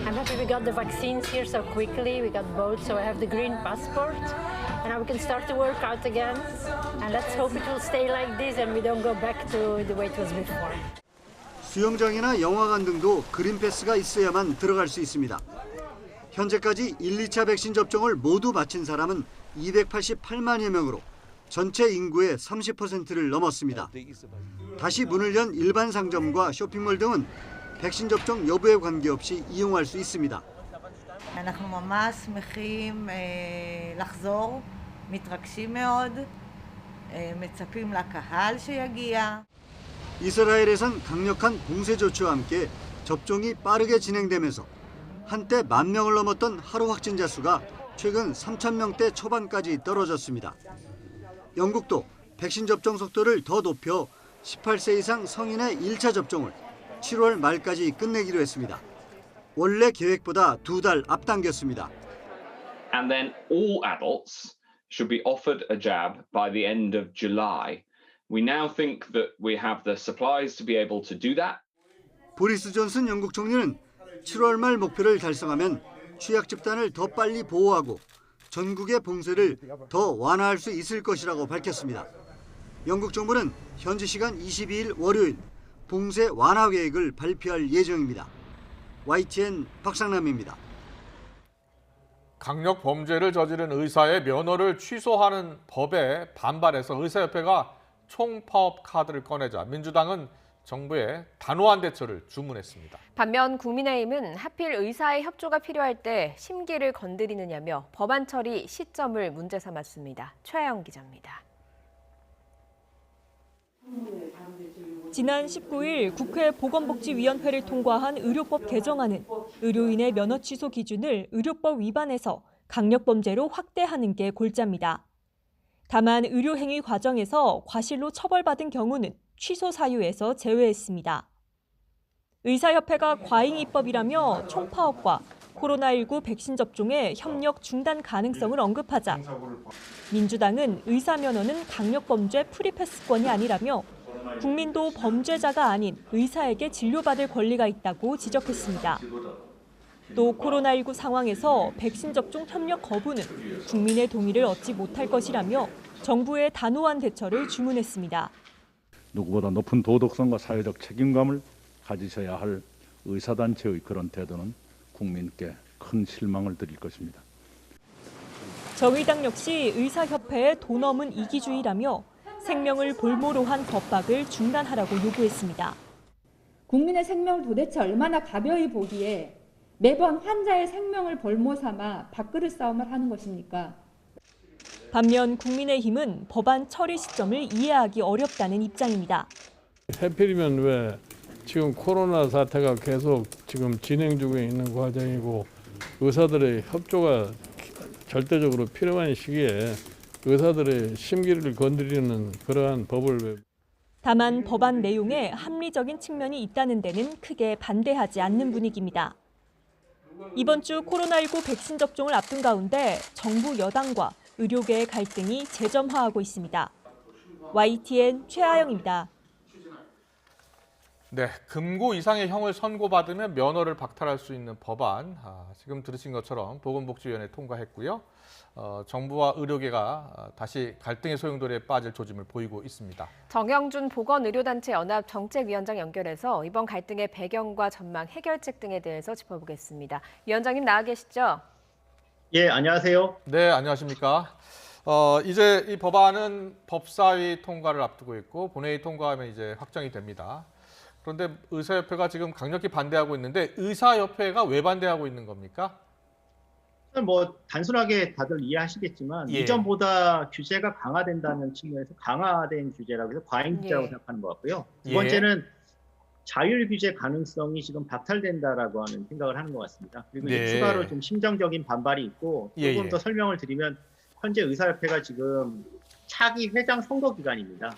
I'm happy we got the vaccines here so quickly. We got both, so I have the green passport. And now we can start to work out again. And let's hope it will stay like this and we don't go back to the way it was before. 수영장이나 영화관 등도 그린패스가 있어야만 들어갈 수 있습니다. 현재까지 1, 2차 백신 접종을 모두 마친 사람은 288만여 명으로 전체 인구의 30%를 넘었습니다. 다시 문을 연 일반 상점과 쇼핑몰 등은 백신 접종 여부에 관계없이 이용할 수 있습니다. אנחנו ממש שמחים לחזור, מתרגשים מאוד, מצפים לקהל שיגיע. 이스라엘에선 강력한 봉쇄 조치와 함께 접종이 빠르게 진행되면서 한때 10,000명을 넘었던 하루 확진자 수가 최근 3,000명대 초반까지 떨어졌습니다. 영국도 백신 접종 속도를 더 높여 18세 이상 성인의 1차 접종을 7월 말까지 끝내기로 했습니다. 원래 계획보다 2달 앞당겼습니다. And then all adults should be offered a jab by the end of July. We now think that we have the supplies to be able to do that. 보리스 존슨 영국 총리는 7월 말 목표를 달성하면 취약 집단을 더 빨리 보호하고 전국의 봉쇄를 더 완화할 수 있을 것이라고 밝혔습니다. 영국 정부는 현지 시간 22일 월요일 봉쇄 완화 계획을 발표할 예정입니다. YTN 박상남입니다. 강력 범죄를 저지른 의사의 면허를 취소하는 법에 반발해서 의사협회가 총파업 카드를 꺼내자 민주당은 정부에 단호한 대처를 주문했습니다. 반면 국민의힘은 하필 의사의 협조가 필요할 때 심기를 건드리느냐며 법안 처리 시점을 문제 삼았습니다. 최하영 기자입니다. 지난 19일 국회 보건복지위원회를 통과한 의료법 개정안은 의료인의 면허 취소 기준을 의료법 위반에서 강력범죄로 확대하는 게 골자입니다. 다만 의료행위 과정에서 과실로 처벌받은 경우는 취소 사유에서 제외했습니다. 의사협회가 과잉 입법이라며 총파업과 코로나19 백신 접종의 협력 중단 가능성을 언급하자 민주당은 의사 면허는 강력범죄 프리패스권이 아니라며 국민도 범죄자가 아닌 의사에게 진료받을 권리가 있다고 지적했습니다. 또 코로나19 상황에서 백신 접종 협력 거부는 국민의 동의를 얻지 못할 것이라며 정부의 단호한 대처를 주문했습니다. 누구보다 높은 도덕성과 사회적 책임감을 가지셔야 할 의사단체의 그런 태도는 국민께 큰 실망을 드릴 것입니다. 정의당 역시 의사협회의 돈 없는 이기주의라며 생명을 볼모로 한 겁박을 중단하라고 요구했습니다. 국민의 생명을 도대체 얼마나 가벼이 보기에 매번 환자의 생명을 볼모 삼아 밥그릇 싸움을 하는 것입니까? 반면 국민의힘은 법안 처리 시점을 이해하기 어렵다는 입장입니다. 하필이면 왜 지금 코로나 사태가 계속 지금 진행 중에 있는 과정이고 의사들의 협조가 절대적으로 필요한 시기에 의사들의 심기를 건드리는 그러한 법을 다만 법안 내용에 합리적인 측면이 있다는 데는 크게 반대하지 않는 분위기입니다. 이번 주 코로나19 백신 접종을 앞둔 가운데 정부 여당과 의료계의 갈등이 재점화하고 있습니다. YTN 최아영입니다. 네, 금고 이상의 형을 선고받으면 면허를 박탈할 수 있는 법안, 지금 들으신 것처럼 보건복지위원회 통과했고요. 정부와 의료계가 다시 갈등의 소용돌이에 빠질 조짐을 보이고 있습니다. 정영준 보건의료단체 연합 정책위원장 연결해서 이번 갈등의 배경과 전망, 해결책 등에 대해서 짚어보겠습니다. 위원장님 나와 계시죠? 예, 안녕하세요. 네, 안녕하십니까. 이제 이 법안은 법사위 통과를 앞두고 있고 본회의 통과하면 이제 확정이 됩니다. 그런데 의사협회가 지금 강력히 반대하고 있는데 의사협회가 왜 반대하고 있는 겁니까? 뭐 단순하게 다들 이해하시겠지만 이전보다 규제가 강화된다는 측면에서 강화된 규제라고 해서 과잉 규제라고 생각하는 것 같고요. 두 번째는 자율 규제 가능성이 지금 박탈된다라고 하는 생각을 하는 것 같습니다. 그리고 이제 추가로 좀 심정적인 반발이 있고 조금 더 설명을 드리면 현재 의사협회가 지금 차기 회장 선거 기간입니다.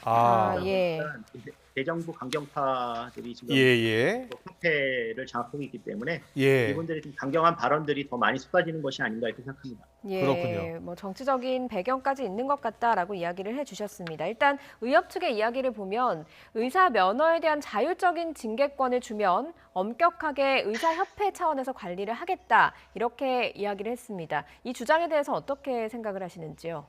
대정부 강경파들이 지금 협회를 장악하고 있기 때문에 이분들이 좀 강경한 발언들이 더 많이 쏟아지는 것이 아닌가 이렇게 생각합니다. 그렇군요. 뭐 정치적인 배경까지 있는 것 같다라고 이야기를 해주셨습니다. 일단 의협 측의 이야기를 보면 의사 면허에 대한 자율적인 징계권을 주면 엄격하게 의사협회 차원에서 관리를 하겠다 이렇게 이야기를 했습니다. 이 주장에 대해서 어떻게 생각을 하시는지요?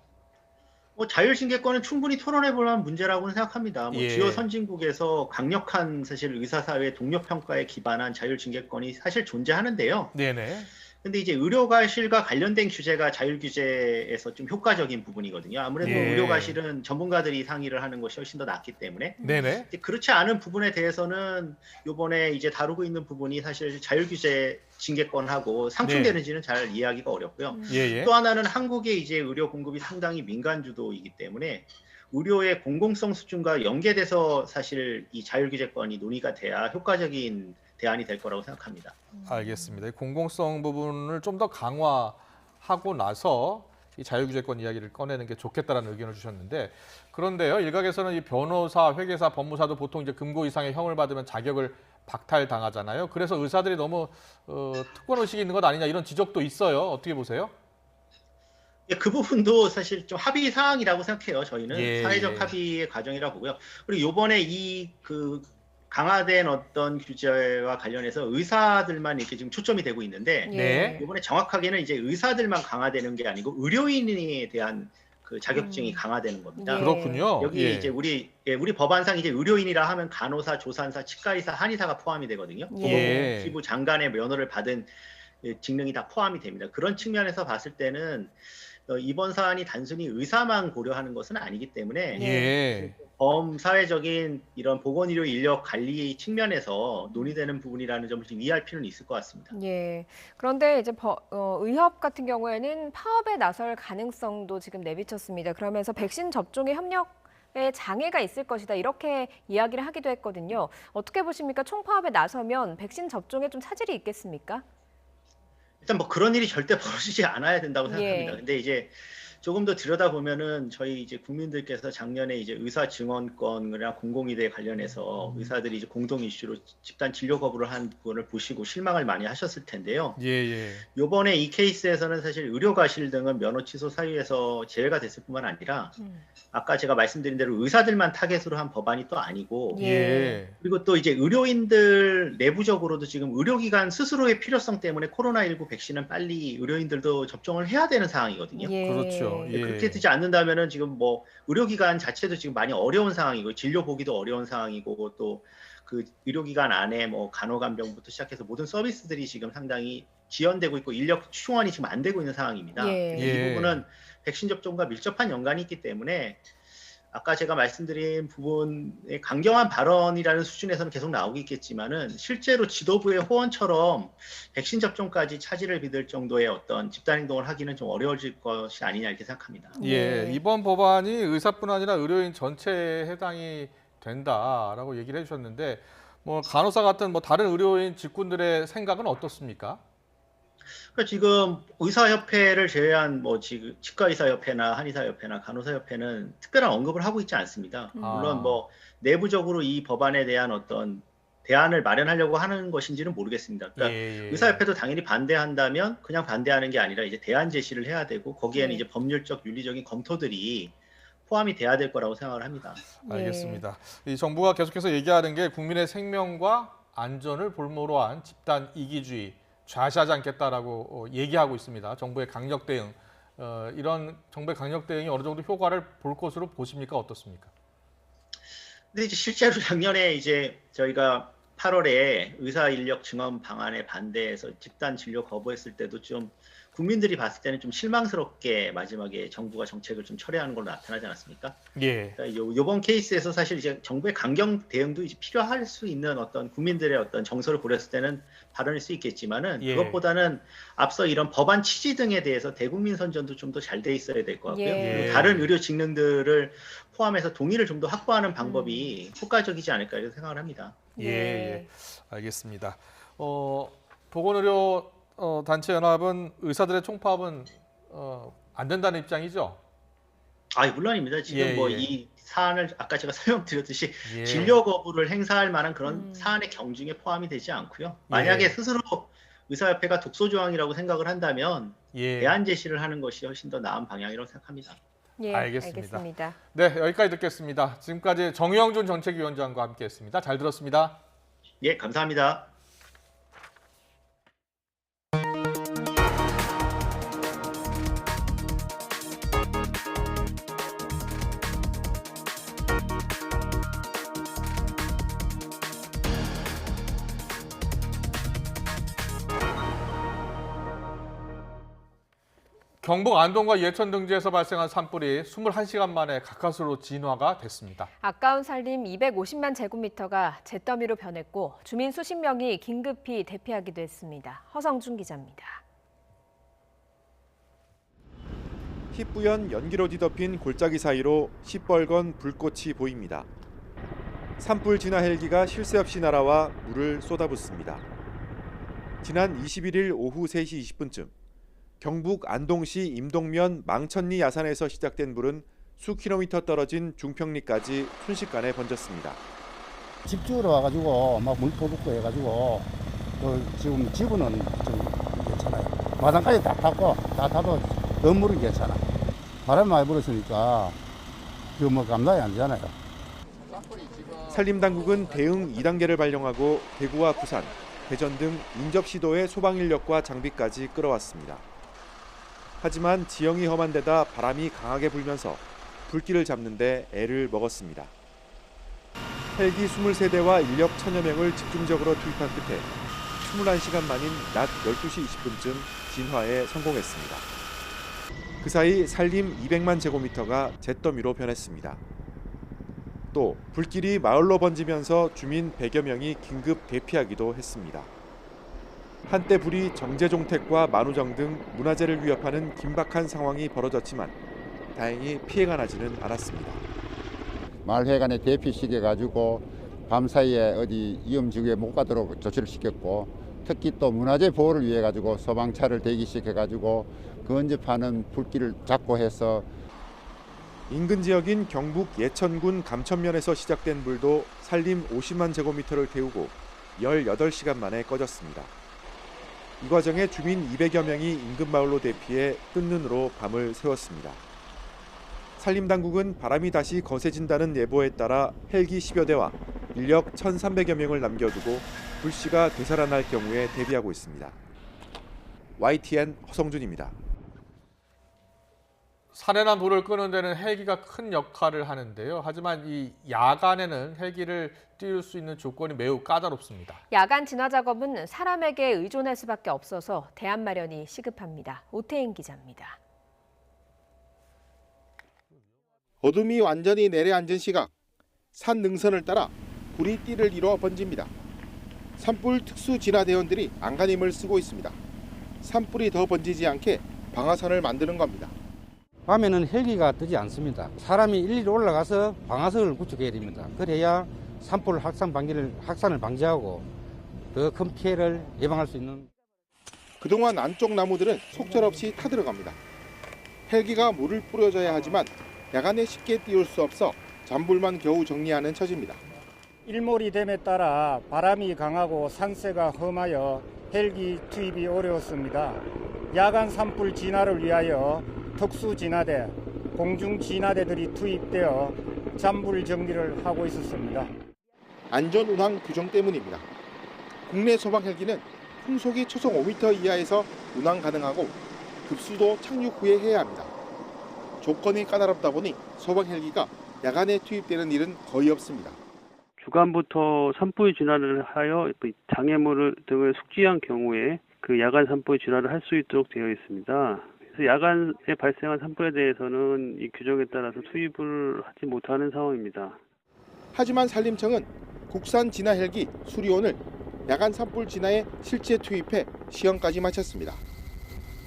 자율징계권은 충분히 토론해볼 만한 문제라고는 생각합니다. 주요 선진국에서 강력한 사실 의사사회 동료평가에 기반한 자율징계권이 사실 존재하는데요. 근데 이제 의료과실과 관련된 규제가 자율규제에서 좀 효과적인 부분이거든요. 아무래도 의료과실은 전문가들이 상의를 하는 것이 훨씬 더 낫기 때문에. 그렇지 않은 부분에 대해서는 이번에 이제 다루고 있는 부분이 사실 자율규제 징계권하고 상충되는지는 잘 이해하기가 어렵고요. 또 하나는 한국의 이제 의료 공급이 상당히 민간주도이기 때문에 의료의 공공성 수준과 연계돼서 사실 이 자율규제권이 논의가 돼야 효과적인 대안이 될 거라고 생각합니다. 알겠습니다. 공공성 부분을 좀 더 강화하고 나서 이 자율규제권 이야기를 꺼내는 게 좋겠다라는 의견을 주셨는데 그런데요, 일각에서는 이 변호사, 회계사, 법무사도 보통 이제 금고 이상의 형을 받으면 자격을 박탈당하잖아요. 그래서 의사들이 너무 특권 의식이 있는 것 아니냐 이런 지적도 있어요. 어떻게 보세요? 그 부분도 사실 좀 합의 사항이라고 생각해요. 저희는 사회적 합의의 과정이라고 보고요. 그리고 이번에 강화된 어떤 규제와 관련해서 의사들만 이렇게 지금 초점이 되고 있는데 이번에 정확하게는 이제 의사들만 강화되는 게 아니고 의료인에 대한 그 자격증이 강화되는 겁니다. 그렇군요. 여기 이제 우리 법안상 이제 의료인이라 하면 간호사, 조산사, 치과의사, 한의사가 포함이 되거든요. 보건복지부 장관의 면허를 받은 직능이 다 포함이 됩니다. 그런 측면에서 봤을 때는 이번 사안이 단순히 의사만 고려하는 것은 아니기 때문에 범사회적인 이런 보건의료 인력 관리 측면에서 논의되는 부분이라는 점을 좀 이해할 필요는 있을 것 같습니다. 그런데 이제 의협 같은 경우에는 파업에 나설 가능성도 지금 내비쳤습니다. 그러면서 백신 접종의 협력에 장애가 있을 것이다 이렇게 이야기를 하기도 했거든요. 어떻게 보십니까? 총파업에 나서면 백신 접종에 좀 차질이 있겠습니까? 일단 뭐 그런 일이 절대 벌어지지 않아야 된다고 생각합니다. 근데 이제 조금 더 들여다보면은 저희 이제 국민들께서 작년에 이제 의사 증언권이랑 공공의대 관련해서 의사들이 이제 공동 이슈로 집단 진료 거부를 한 부분을 보시고 실망을 많이 하셨을 텐데요. 요번에 이 케이스에서는 사실 의료과실 등은 면허 취소 사유에서 제외가 됐을 뿐만 아니라 아까 제가 말씀드린 대로 의사들만 타겟으로 한 법안이 또 아니고 그리고 또 이제 의료인들 내부적으로도 지금 의료기관 스스로의 필요성 때문에 코로나19 백신은 빨리 의료인들도 접종을 해야 되는 상황이거든요. 그렇죠. 그렇게 되지 않는다면은 지금 뭐 의료기관 자체도 지금 많이 어려운 상황이고 진료 보기도 어려운 상황이고 또 그 의료기관 안에 뭐 간호간병부터 시작해서 모든 서비스들이 지금 상당히 지연되고 있고 인력 충원이 지금 안 되고 있는 상황입니다. 이 부분은 백신 접종과 밀접한 연관이 있기 때문에 아까 제가 말씀드린 부분의 강경한 발언이라는 수준에서는 계속 나오고 있겠지만은 실제로 지도부의 호언처럼 백신 접종까지 차질을 빚을 정도의 어떤 집단 행동을 하기는 좀 어려워질 것이 아니냐 이렇게 생각합니다. 이번 법안이 의사뿐 아니라 의료인 전체에 해당이 된다라고 얘기를 해주셨는데 뭐 간호사 같은 뭐 다른 의료인 직군들의 생각은 어떻습니까? 그러니까 지금 의사협회를 제외한 뭐 지금 치과의사협회나 한의사협회나 간호사협회는 특별한 언급을 하고 있지 않습니다. 물론 뭐 내부적으로 이 법안에 대한 어떤 대안을 마련하려고 하는 것인지는 모르겠습니다. 그러니까 의사협회도 당연히 반대한다면 그냥 반대하는 게 아니라 이제 대안 제시를 해야 되고 거기에는 이제 법률적 윤리적인 검토들이 포함이 돼야 될 거라고 생각을 합니다. 알겠습니다. 이 정부가 계속해서 얘기하는 게 국민의 생명과 안전을 볼모로 한 집단 이기주의 좌시하지 않겠다라고 얘기하고 있습니다. 정부의 강력 대응, 이런 정부의 강력 대응이 어느 정도 효과를 볼 것으로 보십니까? 어떻습니까? 근데 이제 실제로 작년에 이제 저희가 8월에 의사 인력 증원 방안에 반대해서 집단 진료 거부했을 때도 좀 국민들이 봤을 때는 좀 실망스럽게 마지막에 정부가 정책을 좀 철회하는 걸로 나타나지 않았습니까? 그러니까 이번 케이스에서 사실 이제 정부의 강경 대응도 이제 필요할 수 있는 어떤 국민들의 어떤 정서를 고렸을 때는 발언일 수 있겠지만은 그것보다는 앞서 이런 법안 취지 등에 대해서 대국민 선전도 좀 더 잘 돼 있어야 될 것 같고요. 그리고 다른 의료 직능들을 포함해서 동의를 좀 더 확보하는 방법이 효과적이지 않을까 이렇게 생각을 합니다. 알겠습니다. 보건의료 단체 연합은 의사들의 총파업은 안 된다는 입장이죠? 물론입니다. 지금 뭐 이 사안을 아까 제가 설명드렸듯이 진료 거부를 행사할 만한 그런 사안의 경중에 포함이 되지 않고요. 만약에 스스로 의사협회가 독소 조항이라고 생각을 한다면 대안 제시를 하는 것이 훨씬 더 나은 방향이라고 생각합니다. 알겠습니다. 네, 여기까지 듣겠습니다. 지금까지 정영준 정책위원장과 함께했습니다. 잘 들었습니다. 감사합니다. 경북 안동과 예천 등지에서 발생한 산불이 21시간 만에 가까스로 진화가 됐습니다. 아까운 산림 250만 제곱미터가 잿더미로 변했고 주민 수십 명이 긴급히 대피하기도 했습니다. 허성준 기자입니다. 희뿌연 연기로 뒤덮인 골짜기 사이로 시뻘건 불꽃이 보입니다. 산불 진화 헬기가 쉴 새 없이 날아와 물을 쏟아붓습니다. 지난 21일 오후 3시 20분쯤 경북 안동시 임동면 망천리 야산에서 시작된 불은 수 킬로미터 떨어진 중평리까지 순식간에 번졌습니다. 집주우러 와가지고 막 물 퍼붓고 해가지고 지금 지구는 좀 괜찮아요. 마당까지 다 탔고 다 타도 건물은 괜찮아. 바람 많이 불었으니까 지금 뭐 감당이 안 되잖아요. 산림당국은 대응 2단계를 발령하고 대구와 부산, 대전 등 인접 시도에 소방 인력과 장비까지 끌어왔습니다. 하지만 지형이 험한 데다 바람이 강하게 불면서 불길을 잡는 데 애를 먹었습니다. 헬기 23대와 인력 1000여 명을 집중적으로 투입한 끝에 21시간 만인 낮 12시 20분쯤 진화에 성공했습니다. 그 사이 산림 200만 제곱미터가 잿더미로 변했습니다. 또 불길이 마을로 번지면서 주민 100여 명이 긴급 대피하기도 했습니다. 한때 불이 정제종택과 만우정 등 문화재를 위협하는 긴박한 상황이 벌어졌지만 다행히 피해가 나지는 않았습니다. 마을회관에 대피시켜가지고 밤사이에 어디 위험지구에 못 가도록 조치를 시켰고 특히 또 문화재 보호를 위해 가지고 소방차를 대기시켜 가지고 근접하는 불길을 잡고 해서 인근 지역인 경북 예천군 감천면에서 시작된 불도 산림 50만 제곱미터를 태우고 18시간 만에 꺼졌습니다. 이 과정에 주민 200여 명이 인근 마을로 대피해 뜬 눈으로 밤을 새웠습니다. 산림당국은 바람이 다시 거세진다는 예보에 따라 헬기 10여 대와 인력 1,300여 명을 남겨두고 불씨가 되살아날 경우에 대비하고 있습니다. YTN 허성준입니다. 산에난 불을 끄는 데는 헬기가 큰 역할을 하는데요. 하지만 이 야간에는 헬기를 띄울 수 있는 조건이 매우 까다롭습니다. 야간 진화 작업은 사람에게 의존할 수밖에 없어서 대안 마련이 시급합니다. 오태인 기자입니다. 어둠이 완전히 내려앉은 시각, 산 능선을 따라 불이 띠를 이뤄 번집니다. 산불 특수 진화대원들이 안간힘을 쓰고 있습니다. 산불이 더 번지지 않게 방화선을 만드는 겁니다. 밤에는 헬기가 뜨지 않습니다. 사람이 일일이 올라가서 방화선을 구축해야 됩니다. 그래야 산불 확산을 방지하고 더 큰 피해를 예방할 수 있는. 그동안 안쪽 나무들은 속절없이 타들어갑니다. 헬기가 물을 뿌려줘야 하지만 야간에 쉽게 띄울 수 없어 잔불만 겨우 정리하는 처지입니다. 일몰이 됨에 따라 바람이 강하고 산세가 험하여 헬기 투입이 어려웠습니다. 야간 산불 진화를 위하여 특수 진화대, 공중 진화대들이 투입되어 잔불 정리를 하고 있었습니다. 안전 운항 규정 때문입니다. 국내 소방 헬기는 풍속이 초속 5m 이하에서 운항 가능하고 급수도 착륙 후에 해야 합니다. 조건이 까다롭다 보니 소방 헬기가 야간에 투입되는 일은 거의 없습니다. 주간부터 산불 진화를 하여 장애물 등을 숙지한 경우에 그 야간 산불 진화를 할 수 있도록 되어 있습니다. 그래서 야간에 발생한 산불에 대해서는 이 규정에 따라서 투입을 하지 못하는 상황입니다. 하지만 산림청은 국산 진화 헬기 수리온을 야간 산불 진화에 실제 투입해 시험까지 마쳤습니다.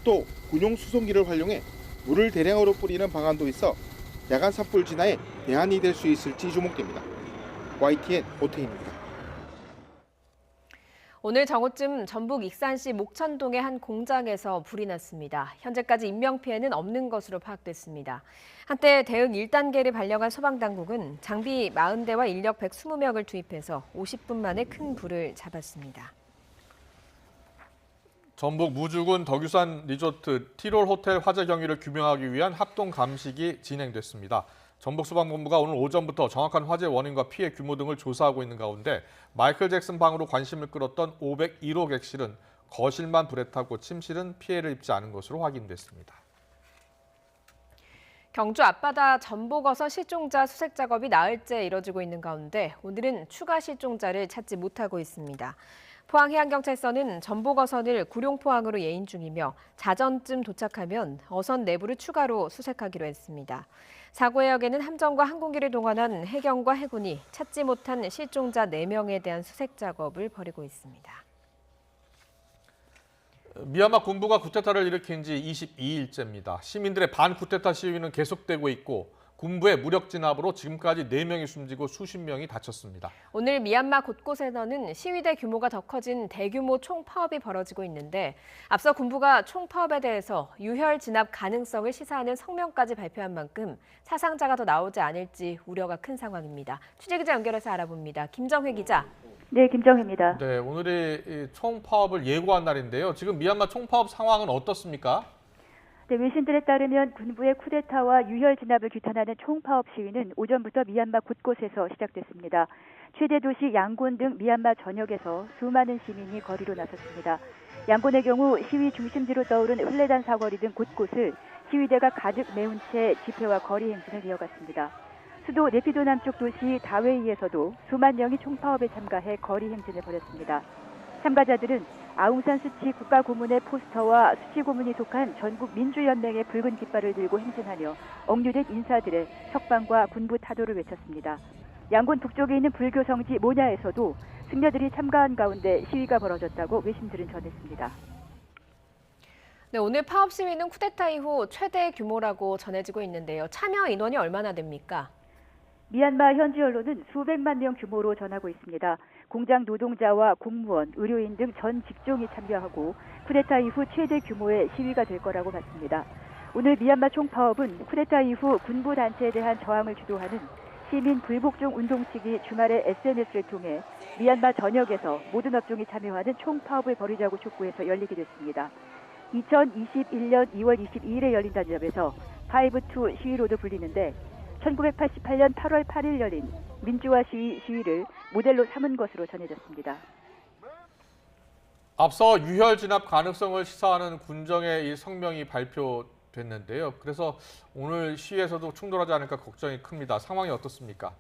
또 군용 수송기를 활용해 물을 대량으로 뿌리는 방안도 있어 야간 산불 진화에 대안이 될 수 있을지 주목됩니다. YTN 오태인입니다. 오늘 정오쯤 전북 익산시 목천동의 한 공장에서 불이 났습니다. 현재까지 인명피해는 없는 것으로 파악됐습니다. 한때 대응 1단계를 발령한 소방당국은 장비 40대와 인력 120명을 투입해서 50분 만에 큰 불을 잡았습니다. 전북 무주군 덕유산 리조트 티롤 호텔 화재 경위를 규명하기 위한 합동 감식이 진행됐습니다. 전북소방본부가 오늘 오전부터 정확한 화재 원인과 피해 규모 등을 조사하고 있는 가운데 마이클 잭슨 방으로 관심을 끌었던 501호 객실은 거실만 불에 타고 침실은 피해를 입지 않은 것으로 확인됐습니다. 경주 앞바다 전복어선 실종자 수색 작업이 나흘째 이뤄지고 있는 가운데 오늘은 추가 실종자를 찾지 못하고 있습니다. 포항해양경찰서는 전복어선을 구룡포항으로 예인 중이며 자정쯤 도착하면 어선 내부를 추가로 수색하기로 했습니다. 사고 해역에는 함정과 항공기를 동원한 해경과 해군이 찾지 못한 실종자 4명에 대한 수색 작업을 벌이고 있습니다. 미얀마 군부가 쿠데타를 일으킨 지 22일째입니다. 시민들의 반쿠데타 시위는 계속되고 있고 군부의 무력 진압으로 지금까지 4명이 숨지고 수십 명이 다쳤습니다. 오늘 미얀마 곳곳에서는 시위대 규모가 더 커진 대규모 총파업이 벌어지고 있는데 앞서 군부가 총파업에 대해서 유혈 진압 가능성을 시사하는 성명까지 발표한 만큼 사상자가 더 나오지 않을지 우려가 큰 상황입니다. 취재기자 연결해서 알아봅니다. 김정회 기자. 네, 김정혜입니다. 네, 오늘이 총파업을 예고한 날인데요. 지금 미얀마 총파업 상황은 어떻습니까? 네, 외신들에 따르면 군부의 쿠데타와 유혈 진압을 규탄하는 총파업 시위는 오전부터 미얀마 곳곳에서 시작됐습니다. 최대 도시 양곤 등 미얀마 전역에서 수많은 시민이 거리로 나섰습니다. 양곤의 경우 시위 중심지로 떠오른 흘레단 사거리 등 곳곳을 시위대가 가득 메운 채 집회와 거리 행진을 이어갔습니다. 수도 네피도 남쪽 도시 다웨이에서도 수만 명이 총파업에 참가해 거리 행진을 벌였습니다. 참가자들은 아웅산 수치 국가고문의 포스터와 수치 고문이 속한 전국 민주연맹의 붉은 깃발을 들고 행진하며 억류된 인사들의 석방과 군부 타도를 외쳤습니다. 양곤 북쪽에 있는 불교 성지 모냐에서도 승려들이 참가한 가운데 시위가 벌어졌다고 외신들은 전했습니다. 네, 오늘 파업 시위는 쿠데타 이후 최대 규모라고 전해지고 있는데요. 참여 인원이 얼마나 됩니까? 미얀마 현지 언론은 수백만 명 규모로 전하고 있습니다. 공장 노동자와 공무원, 의료인 등 전 직종이 참여하고 쿠데타 이후 최대 규모의 시위가 될 거라고 봤습니다. 오늘 미얀마 총파업은 쿠데타 이후 군부 단체에 대한 저항을 주도하는 시민 불복종 운동 측이 주말에 SNS를 통해 미얀마 전역에서 모든 업종이 참여하는 총파업을 벌이자고 촉구해서 열리게 됐습니다. 2021년 2월 22일에 열린다는 점에서 5-2 시위로도 불리는데 1988년 8월 8일 열린 민주화 시위를 모델로 삼은 것으로 전해졌습니다. 앞서 유혈 진압 가능성을 시사하는 군정의 이 성명이 발표됐는데요. 그래서 오늘 시위에서도 충돌하지 않을까 걱정이 큽니다. 상황이 어떻습니까?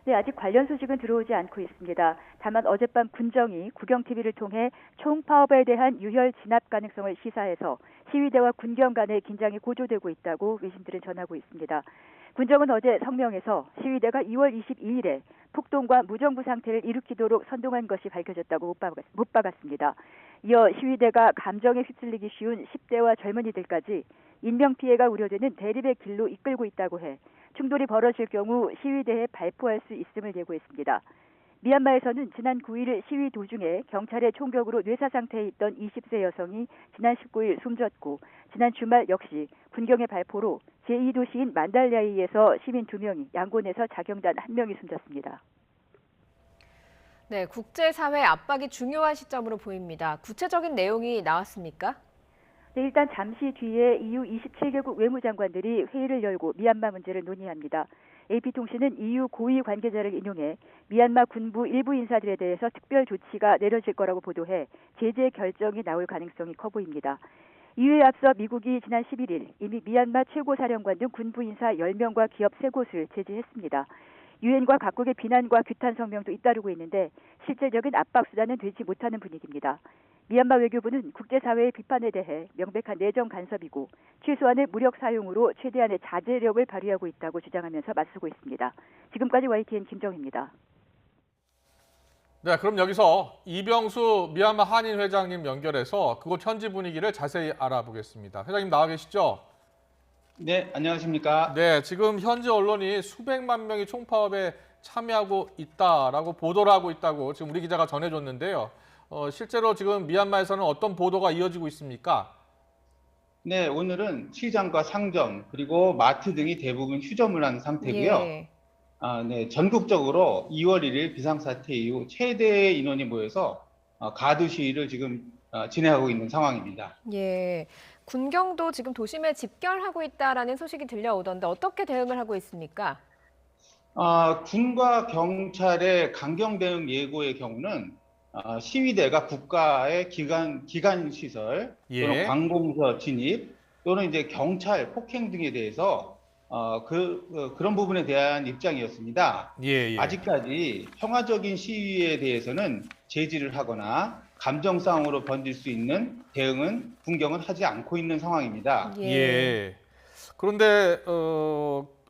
네, 아직 관련 소식은 들어오지 않고 있습니다. 다만 어젯밤 군정이 국영TV를 통해 총파업에 대한 유혈 진압 가능성을 시사해서 시위대와 군경 간의 긴장이 고조되고 있다고 외신들은 전하고 있습니다. 군정은 어제 성명에서 시위대가 2월 22일에 폭동과 무정부 상태를 일으키도록 선동한 것이 밝혀졌다고 못 박았습니다. 이어 시위대가 감정에 휩쓸리기 쉬운 10대와 젊은이들까지 인명피해가 우려되는 대립의 길로 이끌고 있다고 해 충돌이 벌어질 경우 시위대에 발포할 수 있음을 예고했습니다. 미얀마에서는 지난 9일 시위 도중에 경찰의 총격으로 뇌사 상태에 있던 20세 여성이 지난 19일 숨졌고 지난 주말 역시 군경의 발포로 제2도시인 만달야이에서 시민 2명이 양곤에서 자경단 1명이 숨졌습니다. 네, 국제사회 압박이 중요한 시점으로 보입니다. 구체적인 내용이 나왔습니까? 네, 일단 잠시 뒤에 EU 27개국 외무장관들이 회의를 열고 미얀마 문제를 논의합니다. AP통신은 EU 고위 관계자를 인용해 미얀마 군부 일부 인사들에 대해서 특별 조치가 내려질 거라고 보도해 제재 결정이 나올 가능성이 커 보입니다. 이에 앞서 미국이 지난 11일 이미 미얀마 최고사령관 등 군부 인사 10명과 기업 3곳을 제지했습니다. 유엔과 각국의 비난과 규탄 성명도 잇따르고 있는데 실질적인 압박 수단은 되지 못하는 분위기입니다. 미얀마 외교부는 국제사회의 비판에 대해 명백한 내정 간섭이고 최소한의 무력 사용으로 최대한의 자제력을 발휘하고 있다고 주장하면서 맞서고 있습니다. 지금까지 YTN 김정희입니다. 네, 그럼 여기서 이병수 미얀마 한인 회장님 연결해서 그곳 현지 분위기를 자세히 알아보겠습니다. 회장님 나와 계시죠? 네, 안녕하십니까? 네, 지금 현지 언론이 수백만 명이 총파업에 참여하고 있다라고 보도를 하고 있다고 지금 우리 기자가 전해줬는데요. 실제로 지금 미얀마에서는 어떤 보도가 이어지고 있습니까? 네, 오늘은 시장과 상점 그리고 마트 등이 대부분 휴점을 한 상태고요. 예. 네, 전국적으로 2월 1일 비상사태 이후 최대 인원이 모여서 가두 시위를 지금 진행하고 있는 상황입니다. 예, 군경도 지금 도심에 집결하고 있다라는 소식이 들려오던데 어떻게 대응을 하고 있습니까? 군과 경찰의 강경 대응 예고의 경우는 시위대가 국가의 기관 시설 또는 예. 관공서 진입 또는 이제 경찰 폭행 등에 대해서 그런 부분에 대한 입장이었습니다. 예. 아직까지 평화적인 시위에 대해서는 제지를 하거나 감정 싸움으로 번질 수 있는 대응은 군경은 하지 않고 있는 상황입니다. 예. 그런데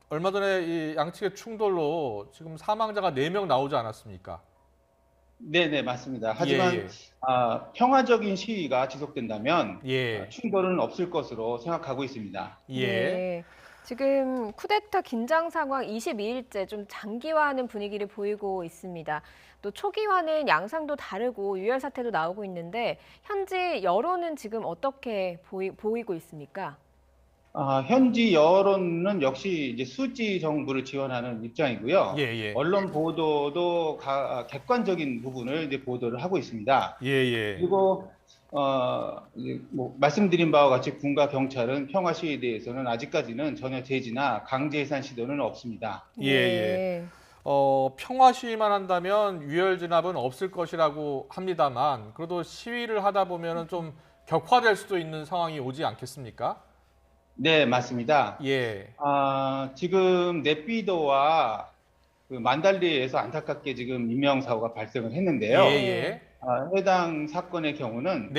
얼마 전에 이 양측의 충돌로 지금 사망자가 4명 나오지 않았습니까? 네, 맞습니다. 하지만 평화적인 시위가 지속된다면 충돌은 없을 것으로 생각하고 있습니다. 예. 지금 쿠데타 긴장 상황 22일째 좀 장기화하는 분위기를 보이고 있습니다. 또 초기화는 양상도 다르고 유혈 사태도 나오고 있는데 현지 여론은 지금 어떻게 보이고 있습니까? 현지 여론은 역시 이제 수지 정부를 지원하는 입장이고요. 언론 보도도 객관적인 부분을 이제 보도를 하고 있습니다. 그리고 말씀드린 바와 같이 군과 경찰은 평화 시위에 대해서는 아직까지는 전혀 제지나 강제 해산 시도는 없습니다. 평화 시위만 한다면 유혈 진압은 없을 것이라고 합니다만 그래도 시위를 하다 보면은 좀 격화될 수도 있는 상황이 오지 않겠습니까? 네, 맞습니다. 지금 네피도와 그 만달리에서 안타깝게 지금 인명사고가 발생을 했는데요. 해당 사건의 경우는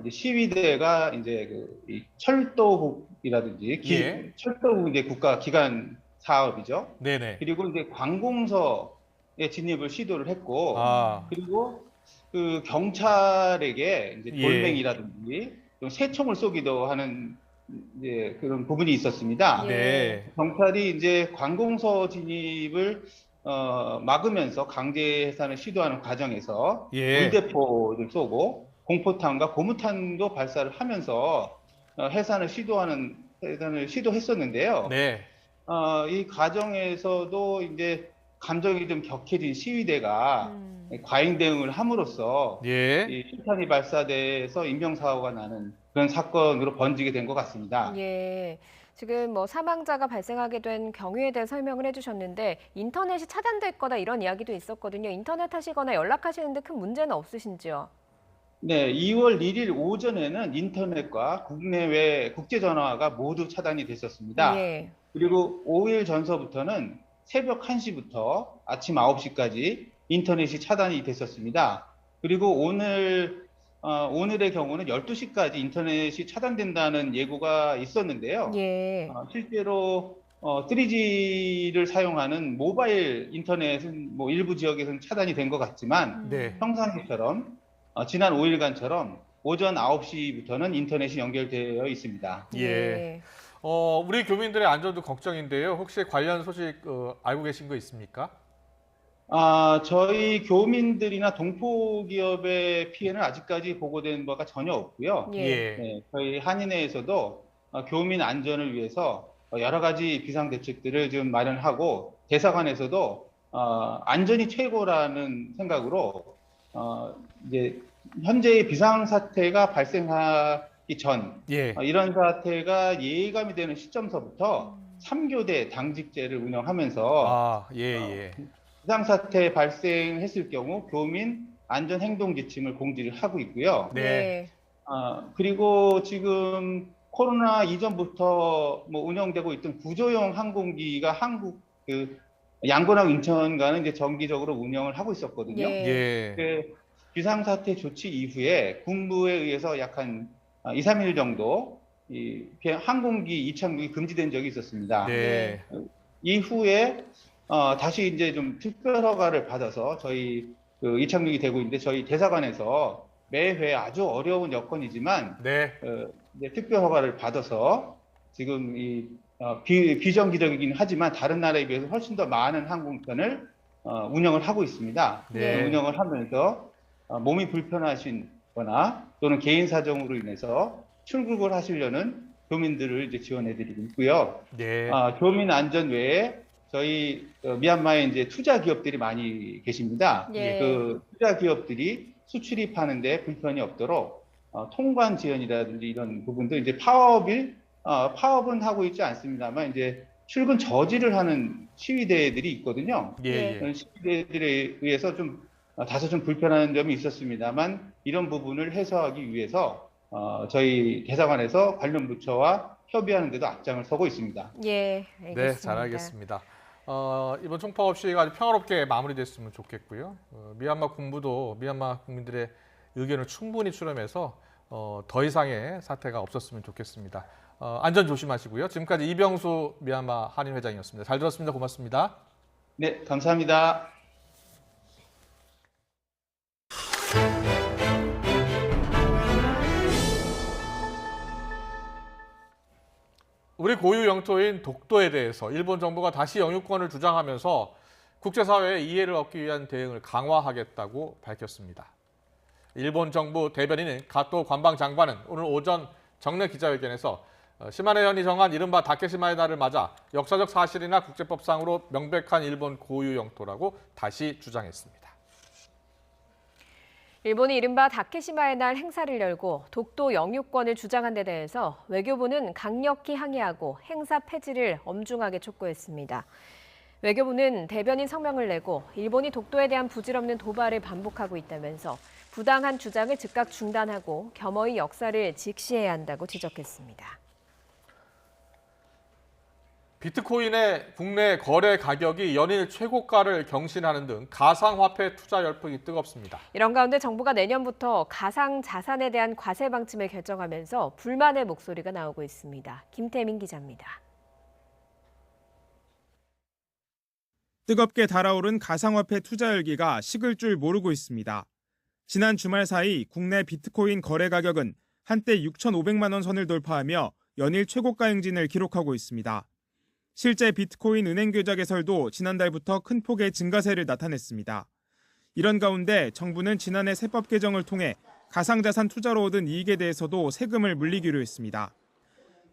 이제 시위대가 이제 이 철도국이라든지 철도국 이제 국가 기관 사업이죠. 그리고 이제 관공서에 진입을 시도를 했고, 그리고 그 경찰에게 이제 돌멩이라든지 좀 새총을 쏘기도 하는 이제 그런 부분이 있었습니다. 경찰이 이제 관공서 진입을 막으면서 강제 해산을 시도하는 과정에서 예. 물대포를 쏘고 공포탄과 고무탄도 발사를 하면서 해산을 시도했었는데요. 네. 이 과정에서도 이제 감정이 좀 격해진 시위대가 과잉 대응을 함으로써 예. 이 실탄이 발사돼서 인명사고가 나는 그런 사건으로 번지게 된 것 같습니다. 예. 지금 뭐 사망자가 발생하게 된 경위에 대해 설명을 해주셨는데 인터넷이 차단될 거다 이런 이야기도 있었거든요. 인터넷 하시거나 연락하시는데 큰 문제는 없으신지요? 네, 2월 1일 오전에는 인터넷과 국내외 국제전화가 모두 차단이 됐었습니다. 예. 그리고 5일 전서부터는 새벽 1시부터 아침 9시까지 인터넷이 차단이 됐었습니다. 그리고 오늘의 경우는 12시까지 인터넷이 차단된다는 예고가 있었는데요. 예. 실제로 3G를 사용하는 모바일 인터넷은 뭐 일부 지역에서는 차단이 된 것 같지만 네. 평상시처럼 지난 5일간처럼 오전 9시부터는 인터넷이 연결되어 있습니다. 예. 우리 교민들의 안전도 걱정인데요. 혹시 관련 소식 알고 계신 거 있습니까? 저희 교민들이나 동포기업의 피해는 아직까지 보고된 바가 전혀 없고요. 예. 네, 저희 한인회에서도 교민 안전을 위해서 여러 가지 비상대책들을 지금 마련하고 대사관에서도 안전이 최고라는 생각으로 이제 현재의 비상사태가 발생하기 전 예. 이런 사태가 예감이 되는 시점서부터 3교대 당직제를 운영하면서 예. 비상사태 발생했을 경우 교민 안전행동 지침을 공지를 하고 있고요. 네. 그리고 지금 코로나 이전부터 뭐 운영되고 있던 구조용 항공기가 한국 양곤하고 인천간은 이제 정기적으로 운영을 하고 있었거든요. 예. 그 비상사태 조치 이후에 군부에 의해서 약 한 2, 3일 정도 이 항공기 이착륙이 금지된 적이 있었습니다. 네. 이후에 다시 이제 좀 특별 허가를 받아서 저희 이착륙이 되고 있는데 저희 대사관에서 매회 아주 어려운 여건이지만 네. 이제 특별 허가를 받아서 지금 이 비정기적이긴 하지만 다른 나라에 비해서 훨씬 더 많은 항공편을 운영을 하고 있습니다. 네. 운영을 하면서 몸이 불편하신 거나 또는 개인 사정으로 인해서 출국을 하시려는 교민들을 이제 지원해드리고 있고요. 네. 교민 안전 외에 저희 미얀마에 이제 투자 기업들이 많이 계십니다. 예. 그 투자 기업들이 수출입하는데 불편이 없도록 통관 지연이라든지 이런 부분도 이제 파업은 하고 있지 않습니다만 이제 출근 저지를 하는 시위대들이 있거든요. 예. 그런 시위대들에 의해서 다소 좀 불편한 점이 있었습니다만 이런 부분을 해소하기 위해서 저희 대사관에서 관련 부처와 협의하는 데도 앞장을 서고 있습니다. 예, 알겠습니다. 네, 잘 알겠습니다. 이번 총파업 시위가 아주 평화롭게 마무리됐으면 좋겠고요. 미얀마 군부도 미얀마 국민들의 의견을 충분히 수렴해서 더 이상의 사태가 없었으면 좋겠습니다. 안전 조심하시고요. 지금까지 이병수 미얀마 한인 회장이었습니다. 잘 들었습니다. 고맙습니다. 네, 감사합니다. 우리 고유 영토인 독도에 대해서 일본 정부가 다시 영유권을 주장하면서 국제사회의 이해를 얻기 위한 대응을 강화하겠다고 밝혔습니다. 일본 정부 대변인인 가토 관방장관은 오늘 오전 정례 기자회견에서 시마네 현이 정한 이른바 다케시마의 날을 맞아 역사적 사실이나 국제법상으로 명백한 일본 고유 영토라고 다시 주장했습니다. 일본이 이른바 다케시마의 날 행사를 열고 독도 영유권을 주장한 데 대해서 외교부는 강력히 항의하고 행사 폐지를 엄중하게 촉구했습니다. 외교부는 대변인 성명을 내고 일본이 독도에 대한 부질없는 도발을 반복하고 있다면서 부당한 주장을 즉각 중단하고 겸허히 역사를 직시해야 한다고 지적했습니다. 비트코인의 국내 거래 가격이 연일 최고가를 경신하는 등 가상화폐 투자 열풍이 뜨겁습니다. 이런 가운데 정부가 내년부터 가상 자산에 대한 과세 방침을 결정하면서 불만의 목소리가 나오고 있습니다. 김태민 기자입니다. 뜨겁게 달아오른 가상화폐 투자 열기가 식을 줄 모르고 있습니다. 지난 주말 사이 국내 비트코인 거래 가격은 한때 6,500만 원 선을 돌파하며 연일 최고가 행진을 기록하고 있습니다. 실제 비트코인 은행 계좌 개설도 지난달부터 큰 폭의 증가세를 나타냈습니다. 이런 가운데 정부는 지난해 세법 개정을 통해 가상자산 투자로 얻은 이익에 대해서도 세금을 물리기로 했습니다.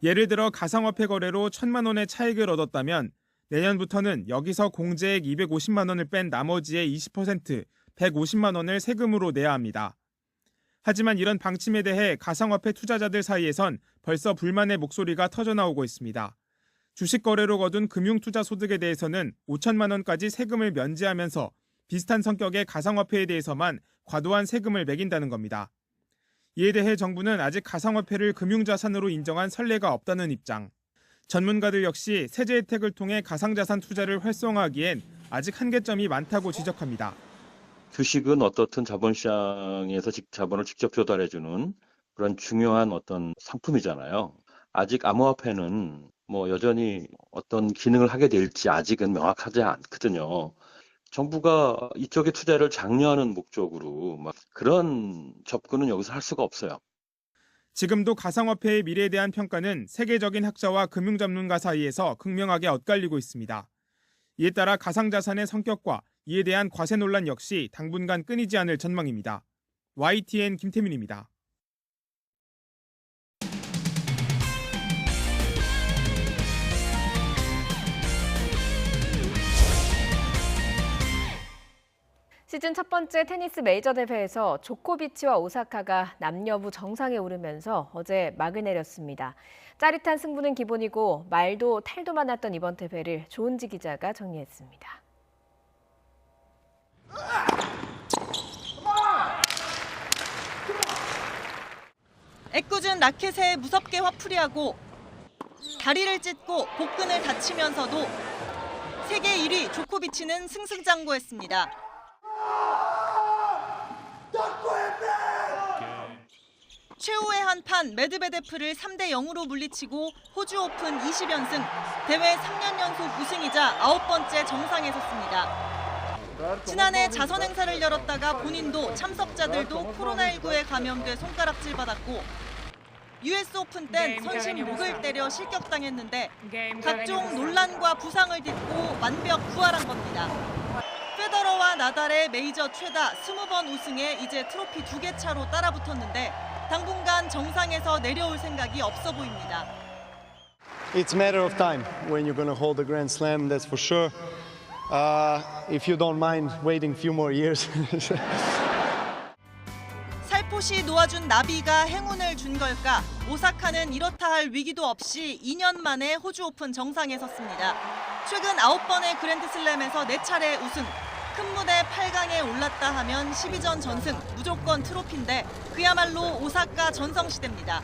예를 들어 가상화폐 거래로 1,000만 원의 차익을 얻었다면 내년부터는 여기서 공제액 250만 원을 뺀 나머지의 20%, 150만 원을 세금으로 내야 합니다. 하지만 이런 방침에 대해 가상화폐 투자자들 사이에선 벌써 불만의 목소리가 터져나오고 있습니다. 주식 거래로 거둔 금융투자 소득에 대해서는 5천만 원까지 세금을 면제하면서 비슷한 성격의 가상화폐에 대해서만 과도한 세금을 매긴다는 겁니다. 이에 대해 정부는 아직 가상화폐를 금융자산으로 인정한 선례가 없다는 입장. 전문가들 역시 세제 혜택을 통해 가상자산 투자를 활성화하기엔 아직 한계점이 많다고 지적합니다. 주식은 어떻든 자본시장에서 자본을 직접 조달해주는 그런 중요한 어떤 상품이잖아요. 아직 암호화폐는 여전히 어떤 기능을 하게 될지 아직은 명확하지 않거든요. 정부가 이쪽에 투자를 장려하는 목적으로 그런 접근은 여기서 할 수가 없어요. 지금도 가상화폐의 미래에 대한 평가는 세계적인 학자와 금융전문가 사이에서 극명하게 엇갈리고 있습니다. 이에 따라 가상자산의 성격과 이에 대한 과세 논란 역시 당분간 끊이지 않을 전망입니다. YTN 김태민입니다. 시즌 첫 번째 테니스 메이저 대회에서 조코비치와 오사카가 남녀부 정상에 오르면서 어제 막을 내렸습니다. 짜릿한 승부는 기본이고 말도 탈도 많았던 이번 대회를 조은지 기자가 정리했습니다. 애꿎은 라켓에 무섭게 화풀이하고 다리를 찢고 복근을 다치면서도 세계 1위 조코비치는 승승장구했습니다. 최후의 한판 메드베데프를 3대 0으로 물리치고 호주 오픈 20연승, 대회 3년 연속 우승이자 9번째 정상에 섰습니다. 지난해 자선 행사를 열었다가 본인도 참석자들도 코로나19에 감염돼 손가락질 받았고 US 오픈 땐 선심 목을 때려 실격당했는데 각종 논란과 부상을 딛고 완벽 부활한 겁니다. 페더러와 나달의 메이저 최다 20번 우승에 이제 트로피 2개 차로 따라붙었는데 당분간 정상에서 내려올 생각이 없어 보입니다. It's a matter of time when you're going to hold the Grand Slam, that's for sure. If you don't mind waiting a few more years. 살포시 놓아준 나비가 행운을 준 걸까? 오사카는 이렇다 할 위기도 없이 2년 만에 호주 오픈 정상에 섰습니다. 최근 9번의 그랜드슬램에서 4차례 우승. 큰 무대 8강에 올랐다 하면 12전 전승, 무조건 트로피인데 그야말로 오사카 전성시대입니다.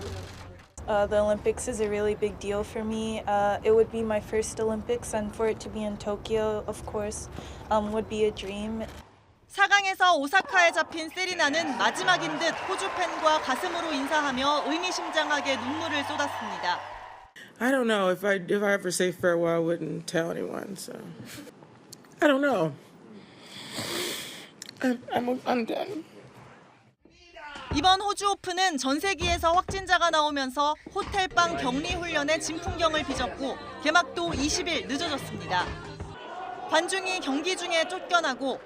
The Olympics is a really big deal for me. It would be my first Olympics, and for it to be in Tokyo, of course, would be a dream. 4강에서 오사카에 잡힌 세리나는 마지막인 듯 호주 팬과 가슴으로 인사하며 의미심장하게 눈물을 쏟았습니다. I don't know if I ever say farewell, I wouldn't tell anyone. So I don't know. I'm done. 이번 호주 오픈은 전 세계에서 확진자가 나오면서 호텔방 격리 훈련에 진풍경을 빚었고 개막도 20일 늦어졌습니다. 관중이 경기 중에 쫓겨나고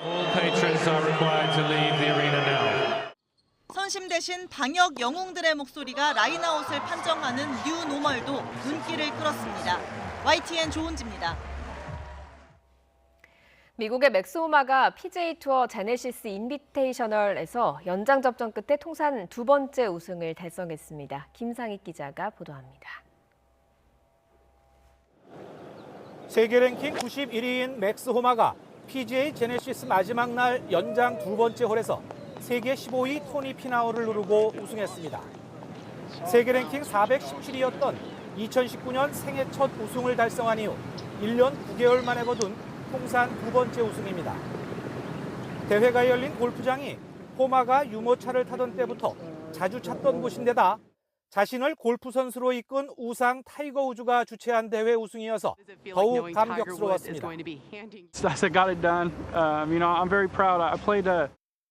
All patrons are required to leave the arena now. 선심 대신 방역 영웅들의 목소리가 라인아웃을 판정하는 뉴 노멀도 눈길을 끌었습니다. YTN 조은지입니다. 미국의 맥스 호마가 PGA 투어 제네시스 인비테이셔널에서 연장 접전 끝에 통산 2번째 우승을 달성했습니다. 김상익 기자가 보도합니다. 세계 랭킹 91위인 맥스 호마가 PGA 제네시스 마지막 날 연장 2번째 홀에서 세계 15위 토니 피나우를 누르고 우승했습니다. 세계 랭킹 417위였던 2019년 생애 첫 우승을 달성한 이후 1년 9개월 만에 거둔 통산 2번째 우승입니다. 대회가 열린 골프장이 호마가 유모차를 타던 때부터 자주 찾던 곳인데다 자신을 골프 선수로 이끈 우상 타이거 우즈가 주최한 대회 우승이어서 더욱 감격스러웠습니다. I got it done. I'm very proud.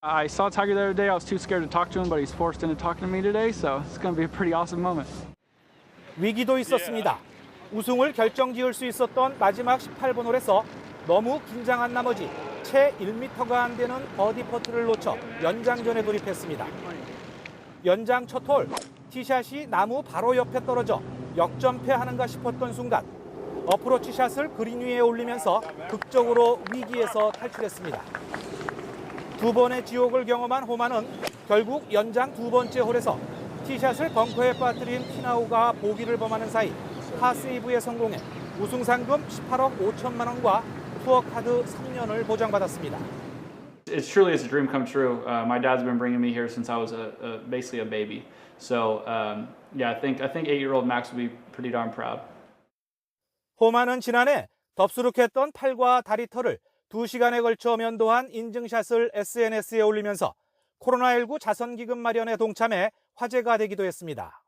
I saw Tiger the other day. I was too scared to talk to him, but he's forced into talking to me today, so it's going to be a pretty awesome moment. 위기도 있었습니다. 우승을 결정지을 수 있었던 마지막 18번 홀에서 너무 긴장한 나머지 채 1m가 안 되는 버디 퍼트를 놓쳐 연장전에 돌입했습니다. 연장 첫 홀, 티샷이 나무 바로 옆에 떨어져 역전패하는가 싶었던 순간 어프로치 샷을 그린 위에 올리면서 극적으로 위기에서 탈출했습니다. 두 번의 지옥을 경험한 호마는 결국 연장 두 번째 홀에서 티샷을 벙커에 빠뜨린 피나우가 보기를 범하는 사이 파세이브에 성공해 우승 상금 18억 5천만 원과 투어 카드 3년을 보장받았습니다. It truly is a dream come true. My dad's been bringing me here since I was basically a baby. So yeah, I think 8-year-old Max will be pretty darn proud. 호마는 지난해 덥수룩했던 팔과 다리 털을 2시간에 걸쳐 면도한 인증샷을 SNS에 올리면서 코로나19 자선기금 마련에 동참해 화제가 되기도 했습니다.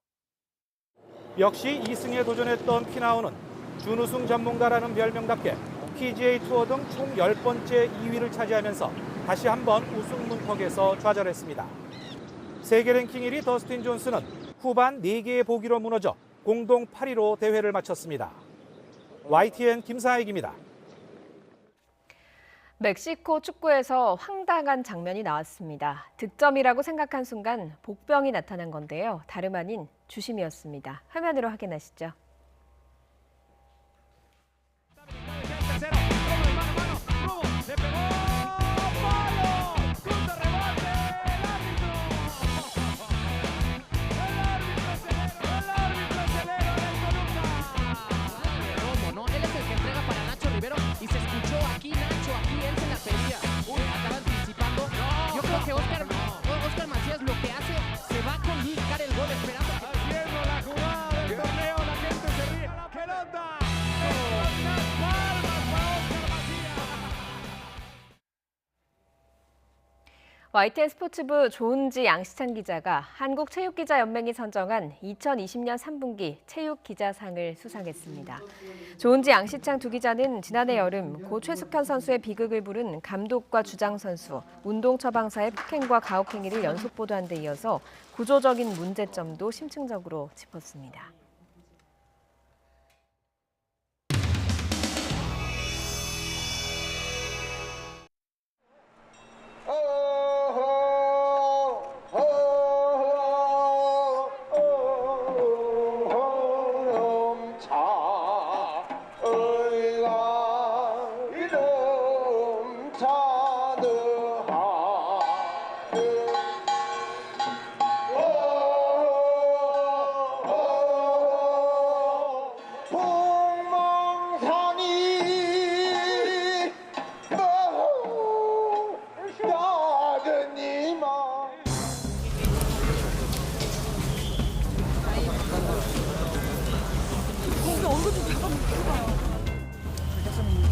역시 2승에 도전했던 피나우는 준우승 전문가라는 별명답게 PGA 투어 등 총 10번째 2위를 차지하면서 다시 한번 우승 문턱에서 좌절했습니다. 세계 랭킹 1위 더스틴 존슨은 후반 4개의 보기로 무너져 공동 8위로 대회를 마쳤습니다. YTN 김사익입니다. 멕시코 축구에서 황당한 장면이 나왔습니다. 득점이라고 생각한 순간 복병이 나타난 건데요. 다름 아닌 주심이었습니다. 화면으로 확인하시죠. YTN 스포츠부 조은지 양시찬 기자가 한국체육기자연맹이 선정한 2020년 3분기 체육기자상을 수상했습니다. 조은지 양시찬 두 기자는 지난해 여름 고 최숙현 선수의 비극을 부른 감독과 주장 선수, 운동 처방사의 폭행과 가혹 행위를 연속 보도한 데 이어서 구조적인 문제점도 심층적으로 짚었습니다.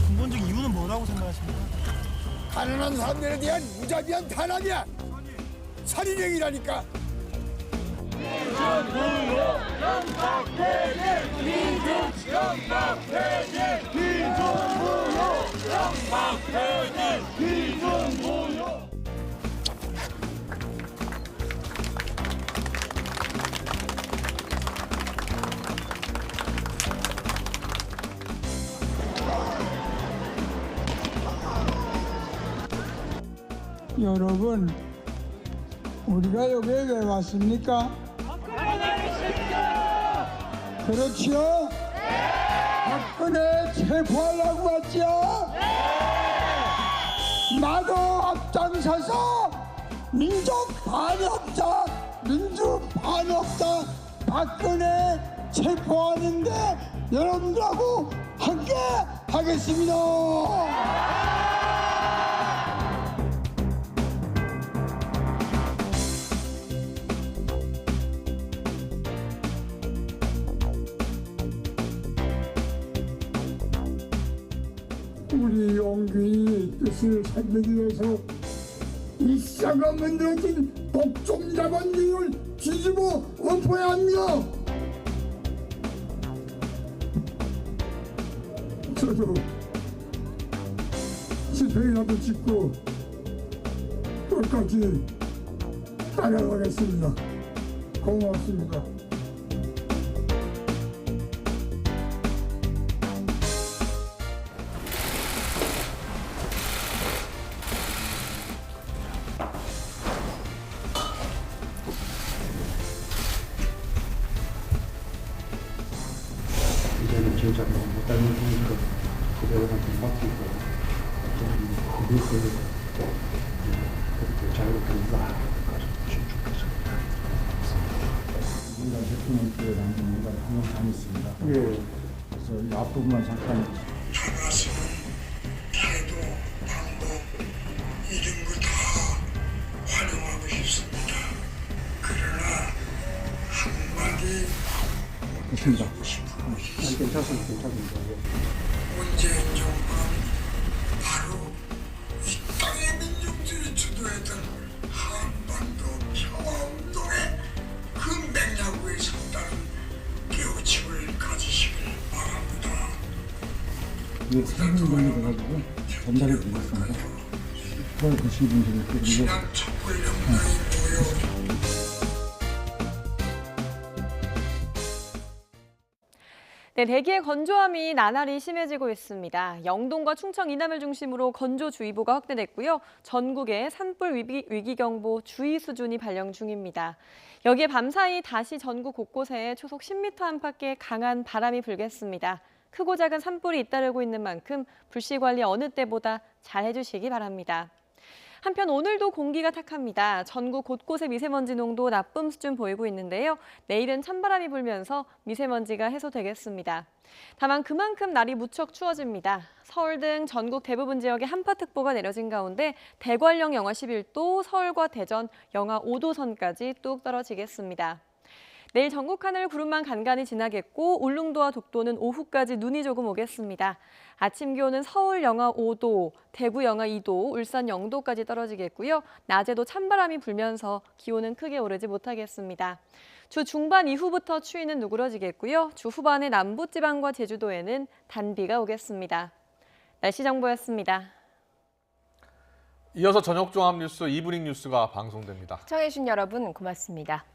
근본적인 이유는 뭐라고 생각하십니까? 가난한 사람들에 대한 무자비한 탄압이야. 살인행위라니까. 여러분, 우리가 여기에 왜 왔습니까? 그렇지요? 박근혜 체포하려고 왔죠? 나도 앞장서서 민족 반역자, 민주 반역자 박근혜 체포하는데 여러분들하고 함께 하겠습니다. 우리 용기의 뜻을 살리기 위해서 일사가 만들어진 독점 자본주의를 뒤집어 엎어야 합니다. 저도 집회라도 짓고 끝까지 따라가겠습니다. 고맙습니다. 보니까 그대로만 좀 맡기고 좀 그릇을 그렇게 자유롭게 나아가셨으면 좋겠습니다. 우리가 대통령께 남긴 인간 항상 다녔습니다. 예. 그래서 이 앞부분만 잠깐. 태도, 방법, 이런 거 다 활용하고 싶습니다. 그러나 한마디 됐습니다. 괜찮습니다. 문재인 정권 바로 이 땅의 민중들이 주도했던 한반도 평화운동의 그 맥락 위에 섰다는 깨우침을 가지시길 바랍니다. 이게 상당히 돼가지고 전달해 드리겠습니다. 그걸 보신 분들이 그리고 네, 대기의 건조함이 나날이 심해지고 있습니다. 영동과 충청 이남을 중심으로 건조주의보가 확대됐고요. 전국에 산불 위기경보 주의 수준이 발령 중입니다. 여기에 밤사이 다시 전국 곳곳에 초속 10m 안팎의 강한 바람이 불겠습니다. 크고 작은 산불이 잇따르고 있는 만큼 불씨 관리 어느 때보다 잘 해주시기 바랍니다. 한편 오늘도 공기가 탁합니다. 전국 곳곳의 미세먼지 농도 나쁨 수준 보이고 있는데요. 내일은 찬바람이 불면서 미세먼지가 해소되겠습니다. 다만 그만큼 날이 무척 추워집니다. 서울 등 전국 대부분 지역에 한파특보가 내려진 가운데 대관령 영하 11도, 서울과 대전 영하 5도 선까지 뚝 떨어지겠습니다. 내일 전국 하늘 구름만 간간히 지나겠고 울릉도와 독도는 오후까지 눈이 조금 오겠습니다. 아침 기온은 서울 영하 5도, 대구 영하 2도, 울산 0도까지 떨어지겠고요. 낮에도 찬바람이 불면서 기온은 크게 오르지 못하겠습니다. 주 중반 이후부터 추위는 누그러지겠고요. 주 후반에 남부지방과 제주도에는 단비가 오겠습니다. 날씨 정보였습니다. 이어서 저녁 종합 뉴스 이브닝 뉴스가 방송됩니다. 시청해주신 여러분 고맙습니다.